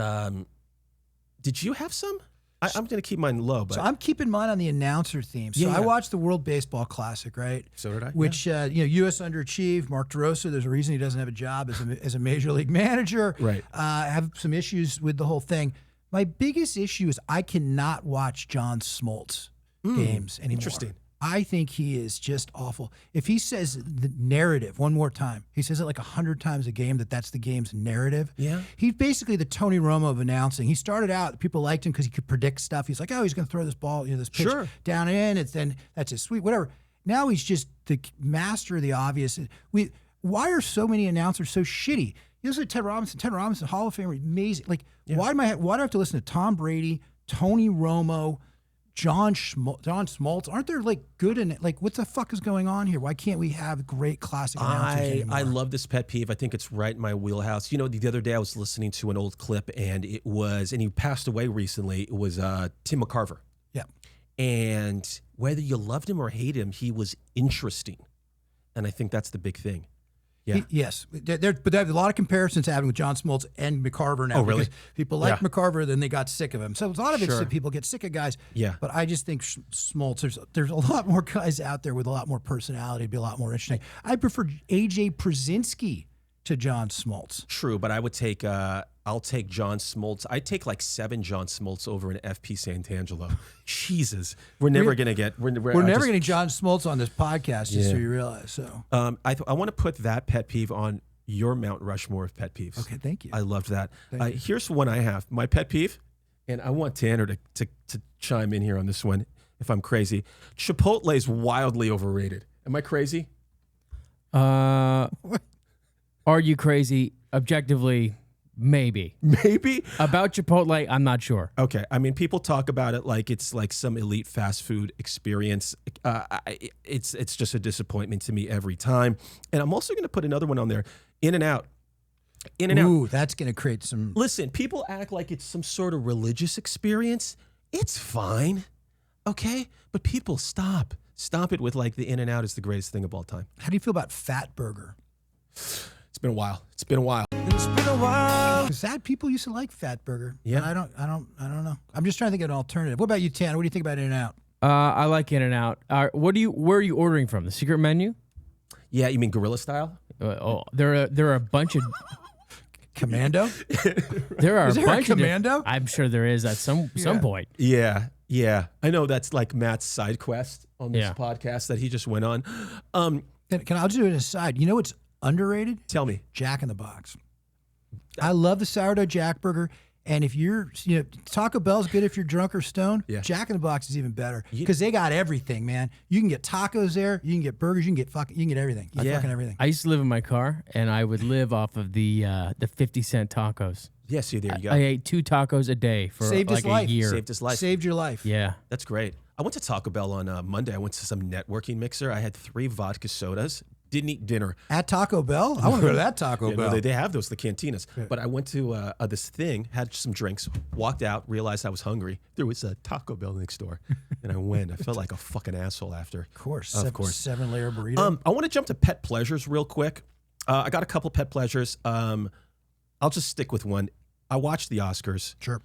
[SPEAKER 1] did you have some? I'm going to keep mine low. But
[SPEAKER 2] So I'm keeping mine on the announcer theme. So I watched the World Baseball Classic, right?
[SPEAKER 1] So did I.
[SPEAKER 2] Which, U.S. underachieved. Mark DeRosa, there's a reason he doesn't have a job as a major league manager.
[SPEAKER 1] Right.
[SPEAKER 2] Have some issues with the whole thing. My biggest issue is I cannot watch John Smoltz games anymore.
[SPEAKER 1] Interesting.
[SPEAKER 2] I think he is just awful. If he says the narrative one more time, he says it like 100 times a game that's the game's narrative.
[SPEAKER 1] Yeah.
[SPEAKER 2] He's basically the Tony Romo of announcing. He started out, people liked him because he could predict stuff. He's like, he's going to throw this ball, this pitch down in, and then that's his sweet, whatever. Now he's just the master of the obvious. Why are so many announcers so shitty? You listen to Ted Robinson, Hall of Famer, amazing. Like, why do I have to listen to Tom Brady, Tony Romo, John Smoltz? Aren't there good and what the fuck is going on here? Why can't we have great classic announcers anymore?
[SPEAKER 1] I love this pet peeve. I think it's right in my wheelhouse. The other day I was listening to an old clip, and he passed away recently. It was Tim McCarver.
[SPEAKER 2] Yeah.
[SPEAKER 1] And whether you loved him or hated him, he was interesting. And I think that's the big thing. Yeah.
[SPEAKER 2] Yes. But there have a lot of comparisons happening with John Smoltz and McCarver now.
[SPEAKER 1] Oh, really?
[SPEAKER 2] People like McCarver, then they got sick of him. So a lot of it's that people get sick of guys.
[SPEAKER 1] Yeah.
[SPEAKER 2] But I just think Smoltz, there's a lot more guys out there with a lot more personality. It'd be a lot more interesting. I prefer A.J. Przinsky to John Smoltz.
[SPEAKER 1] True, but I would take I'll take John Smoltz. I'd take 7 John Smoltz over an FP Santangelo. Jesus, we're never gonna get. We're
[SPEAKER 2] never getting John Smoltz on this podcast, just so you realize. So
[SPEAKER 1] I want to put that pet peeve on your Mount Rushmore of pet peeves.
[SPEAKER 2] Okay, thank you.
[SPEAKER 1] I loved that. Here's one I have. My pet peeve, and I want Tanner to chime in here on this one if I'm crazy. Chipotle is wildly overrated. Am I crazy?
[SPEAKER 3] Are you crazy? Objectively, maybe.
[SPEAKER 1] Maybe?
[SPEAKER 3] About Chipotle, I'm not sure.
[SPEAKER 1] Okay. I mean, people talk about it like it's like some elite fast food experience. It's just a disappointment to me every time. And I'm also going to put another one on there, In-and-Out. In-and-Out.
[SPEAKER 2] Ooh, that's going to create some...
[SPEAKER 1] Listen, people act like it's some sort of religious experience. It's fine, okay? But people stop it with the In-and-Out is the greatest thing of all time.
[SPEAKER 2] How do you feel about Fat Burger?
[SPEAKER 1] It's been a while. It's been a while.
[SPEAKER 2] Because people used to like Fat Burger.
[SPEAKER 1] Yeah.
[SPEAKER 2] I don't know. I'm just trying to think of an alternative. What about you, Tanner? What do you think about In-N-Out?
[SPEAKER 3] I like In-N-Out. Where are you ordering from? The secret menu?
[SPEAKER 1] Yeah, you mean guerrilla style?
[SPEAKER 3] There are a bunch of
[SPEAKER 2] Commando.
[SPEAKER 3] There are
[SPEAKER 2] is there
[SPEAKER 3] a bunch
[SPEAKER 2] Commando?
[SPEAKER 3] I'm sure there is at some point.
[SPEAKER 1] Yeah. I know that's Matt's side quest on this podcast that he just went on.
[SPEAKER 2] I'll do it aside. You know what's underrated?
[SPEAKER 1] Tell me.
[SPEAKER 2] Jack in the Box. I love the sourdough Jack burger. And if you're, Taco Bell's good if you're drunk or stoned.
[SPEAKER 1] Yeah.
[SPEAKER 2] Jack in the Box is even better because they got everything, man. You can get tacos there. You can get burgers. You can get everything. Fucking everything.
[SPEAKER 3] I used to live in my car, and I would live off of the 50-cent tacos.
[SPEAKER 1] Yeah, see, there you go.
[SPEAKER 3] I ate 2 tacos a day for
[SPEAKER 2] Saved his life.
[SPEAKER 3] a year.
[SPEAKER 1] Saved his life.
[SPEAKER 2] Saved your life.
[SPEAKER 3] Yeah.
[SPEAKER 1] That's great. I went to Taco Bell on Monday. I went to some networking mixer. I had 3 vodka sodas. Didn't eat dinner.
[SPEAKER 2] At Taco Bell? I want to go to that Taco Bell.
[SPEAKER 1] No, they have those, the cantinas. Right. But I went to this thing, had some drinks, walked out, realized I was hungry. There was a Taco Bell next door. And I went. I felt like a fucking asshole after.
[SPEAKER 2] Of course.
[SPEAKER 1] 7-layer
[SPEAKER 2] burrito.
[SPEAKER 1] I want to jump to pet pleasures real quick. I got a couple pet pleasures. I'll just stick with one. I watched the Oscars.
[SPEAKER 2] Sure.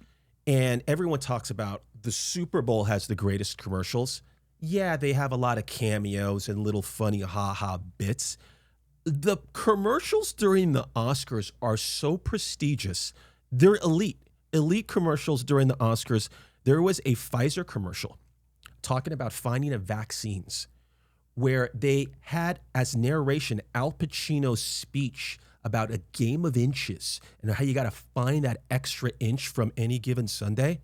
[SPEAKER 1] And everyone talks about the Super Bowl has the greatest commercials. Yeah, they have a lot of cameos and little funny ha-ha bits. The commercials during the Oscars are so prestigious. They're elite. Elite commercials during the Oscars. There was a Pfizer commercial talking about finding of vaccines where they had as narration Al Pacino's speech about a game of inches and how you got to find that extra inch from any given Sunday.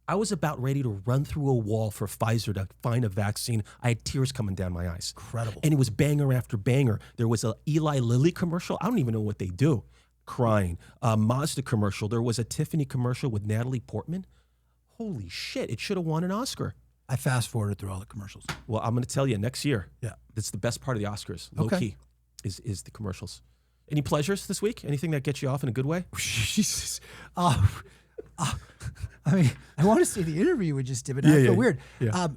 [SPEAKER 1] I was about ready to run through a wall for Pfizer to find a vaccine. I had tears coming down my eyes.
[SPEAKER 2] Incredible.
[SPEAKER 1] And it was banger after banger. There was a Eli Lilly commercial. I don't even know what they do. Crying. Mazda commercial. There was a Tiffany commercial with Natalie Portman. Holy shit, it should have won an Oscar.
[SPEAKER 2] I fast forwarded through all the commercials.
[SPEAKER 1] Well, I'm going to tell you, next year,
[SPEAKER 2] yeah,
[SPEAKER 1] that's the best part of the Oscars, low-key, is the commercials. Any pleasures this week? Anything that gets you off in a good way?
[SPEAKER 2] Jesus. I mean, I want to say the interview we just did, but I feel weird.
[SPEAKER 1] Yeah.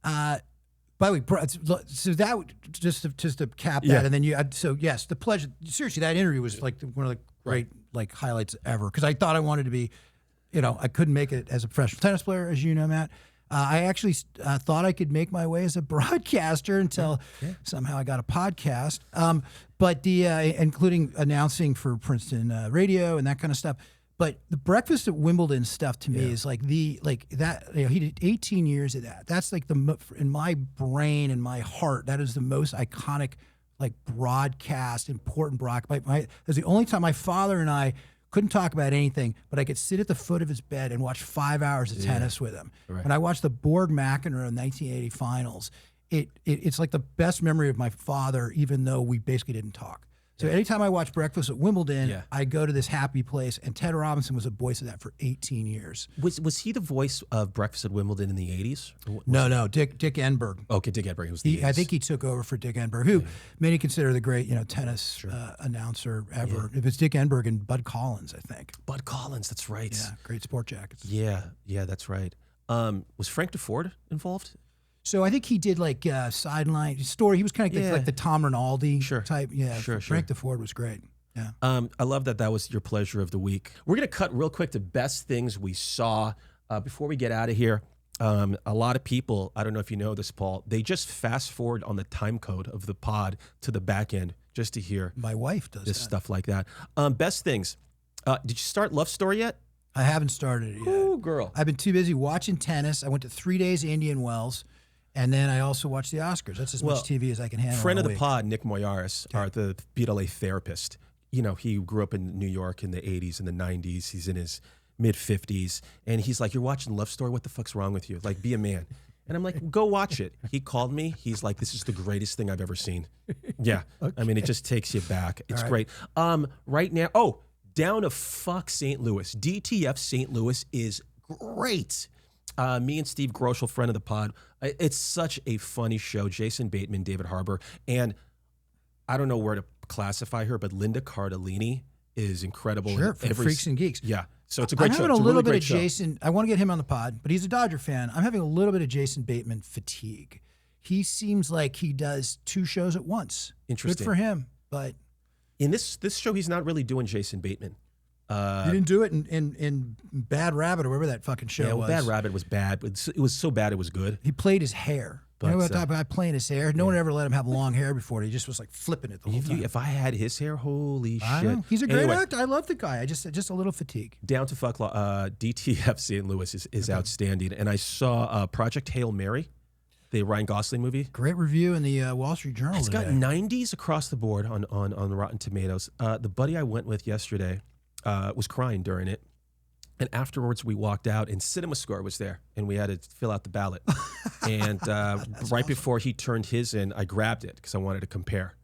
[SPEAKER 2] By the way, so that just to cap that, and then yes, the pleasure. Seriously, that interview was like one of the great like highlights ever, because I thought I wanted to be, I couldn't make it as a professional tennis player, as you know, Matt. I actually thought I could make my way as a broadcaster until somehow I got a podcast. But including announcing for Princeton radio and that kind of stuff. But the breakfast at Wimbledon stuff to me is like that. He did 18 years of that. That's like in my brain and my heart, that is the most iconic like broadcast, important broadcast. It was the only time my father and I couldn't talk about anything, but I could sit at the foot of his bed and watch 5 hours of tennis with him. Right. When I watched the Borg-McEnroe 1980 finals, it's like the best memory of my father, even though we basically didn't talk. So anytime I watch Breakfast at Wimbledon, I go to this happy place, and Ted Robinson was a voice of that for 18 years.
[SPEAKER 1] Was he the voice of Breakfast at Wimbledon in the 80s?
[SPEAKER 2] No, Dick Enberg.
[SPEAKER 1] Okay, Dick Enberg.
[SPEAKER 2] I think he took over for Dick Enberg, who many consider the great tennis announcer ever. It was Dick Enberg and Bud Collins, I think.
[SPEAKER 1] Bud Collins, that's right.
[SPEAKER 2] Yeah, great sport jackets.
[SPEAKER 1] Yeah, that's right. Was Frank DeFord involved?
[SPEAKER 2] So I think he did like sideline story. He was kind of like the Tom Rinaldi type. Yeah, Frank DeFord was great. Yeah.
[SPEAKER 1] I love that was your pleasure of the week. We're going to cut real quick to best things we saw. Before we get out of here, a lot of people, I don't know if you know this, Paul, they just fast forward on the time code of the pod to the back end just to hear.
[SPEAKER 2] My wife does
[SPEAKER 1] this stuff like that. Best things. Did you start Love Story yet?
[SPEAKER 2] I haven't started it yet.
[SPEAKER 1] Ooh, girl.
[SPEAKER 2] I've been too busy watching tennis. I went to 3 days Indian Wells. And then I also watch the Oscars. That's as much TV as I can handle.
[SPEAKER 1] Friend of the pod, Nick Moyaris, the BLA therapist. He grew up in New York in the 80s and the 90s. He's in his mid-50s. And he's like, you're watching Love Story? What the fuck's wrong with you? Like, be a man. And I'm like, go watch it. He called me. He's like, this is the greatest thing I've ever seen. Yeah. Okay. I mean, it just takes you back. It's great. Right now, down to fuck St. Louis. DTF St. Louis is great. Me and Steve Groschel, friend of the pod. It's such a funny show. Jason Bateman, David Harbour, and I don't know where to classify her, but Linda Cardellini is incredible.
[SPEAKER 2] Sure, for Freaks and Geeks.
[SPEAKER 1] Yeah, so it's a great show.
[SPEAKER 2] I'm having a little bit of Jason. I want to get him on the pod, but he's a Dodger fan. I'm having a little bit of Jason Bateman fatigue. He seems like he does 2 shows at once.
[SPEAKER 1] Interesting.
[SPEAKER 2] Good for him, but
[SPEAKER 1] in this show, he's not really doing Jason Bateman.
[SPEAKER 2] You didn't do it in Bad Rabbit or whatever that fucking show was.
[SPEAKER 1] Bad Rabbit was bad, but it was so bad it was good.
[SPEAKER 2] He played his hair. But, you know what I talk about playing his hair? No one ever let him have long hair before. He just was like flipping it the whole time.
[SPEAKER 1] If I had his hair, holy shit.
[SPEAKER 2] Know. He's a great actor. I love the guy. I just a little fatigue.
[SPEAKER 1] Down to fuck DTF St. Louis is outstanding. And I saw Project Hail Mary, the Ryan Gosling movie.
[SPEAKER 2] Great review in the Wall Street Journal.
[SPEAKER 1] It's got 90s across the board on Rotten Tomatoes. The buddy I went with yesterday was crying during it. And afterwards, we walked out, and CinemaScore was there, and we had to fill out the ballot. And right before he turned his in, I grabbed it because I wanted to compare.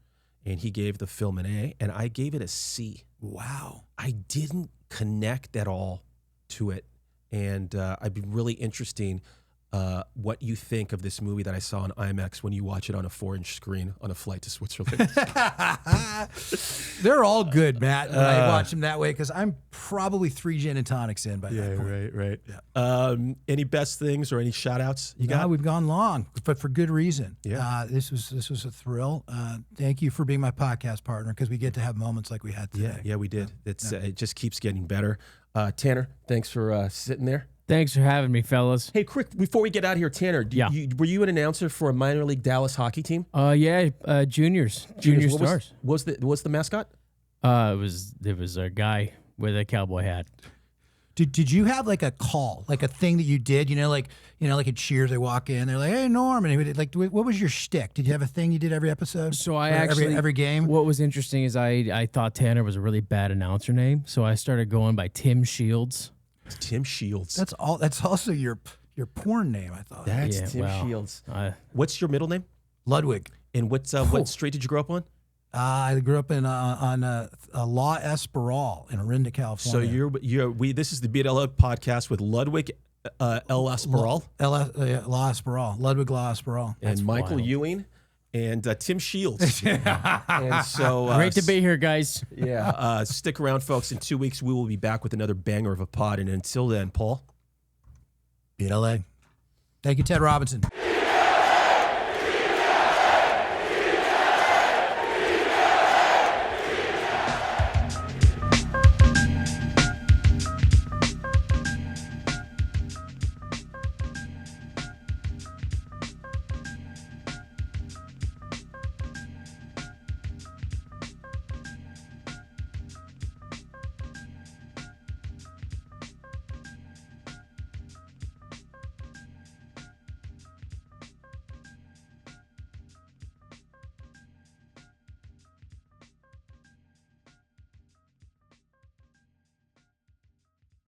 [SPEAKER 1] And he gave the film an A, and I gave it a C.
[SPEAKER 2] Wow.
[SPEAKER 1] I didn't connect at all to it. And I'd be really interesting what you think of this movie that I saw on IMAX when you watch it on a 4-inch screen on a flight to Switzerland.
[SPEAKER 2] They're all good, Matt, when I watch them that way, because I'm probably 3 gin and tonics in by that point.
[SPEAKER 1] Right. Yeah. Any best things or any shout-outs you got?
[SPEAKER 2] We've gone long, but for good reason.
[SPEAKER 1] Yeah.
[SPEAKER 2] This was a thrill. Thank you for being my podcast partner, because we get to have moments like we had today.
[SPEAKER 1] Yeah, we did. It just keeps getting better. Tanner, thanks for sitting there.
[SPEAKER 3] Thanks for having me, fellas.
[SPEAKER 1] Hey, quick, before we get out of here, Tanner, were you an announcer for a minor league Dallas hockey team?
[SPEAKER 3] Juniors. Junior Stars.
[SPEAKER 1] What's the mascot?
[SPEAKER 3] It was a guy with a cowboy hat.
[SPEAKER 2] Did you have like a call, like a thing that you did? Like at Cheers, they walk in, they're like, "Hey, Norm," and he would, like, what was your shtick? Did you have a thing you did every episode?
[SPEAKER 3] So I actually
[SPEAKER 2] every game.
[SPEAKER 3] What was interesting is I thought Tanner was a really bad announcer name, so I started going by Tim Shields.
[SPEAKER 1] Tim Shields.
[SPEAKER 2] That's also your porn name, I thought.
[SPEAKER 1] That's Tim Shields. What's your middle name?
[SPEAKER 2] Ludwig.
[SPEAKER 1] And what street did you grow up on?
[SPEAKER 2] I grew up on La Esperal in Orinda, California.
[SPEAKER 1] So this is the BLO podcast with Ludwig La Esperal.
[SPEAKER 2] La Esperal. Ludwig La Esperal.
[SPEAKER 1] And Michael Ewing and Tim Shields. And so
[SPEAKER 3] great to be here, guys.
[SPEAKER 1] Yeah, stick around, folks. In 2 weeks, we will be back with another banger of a pod. And until then, Paul.
[SPEAKER 2] Beat LA. Thank you, Ted Robinson.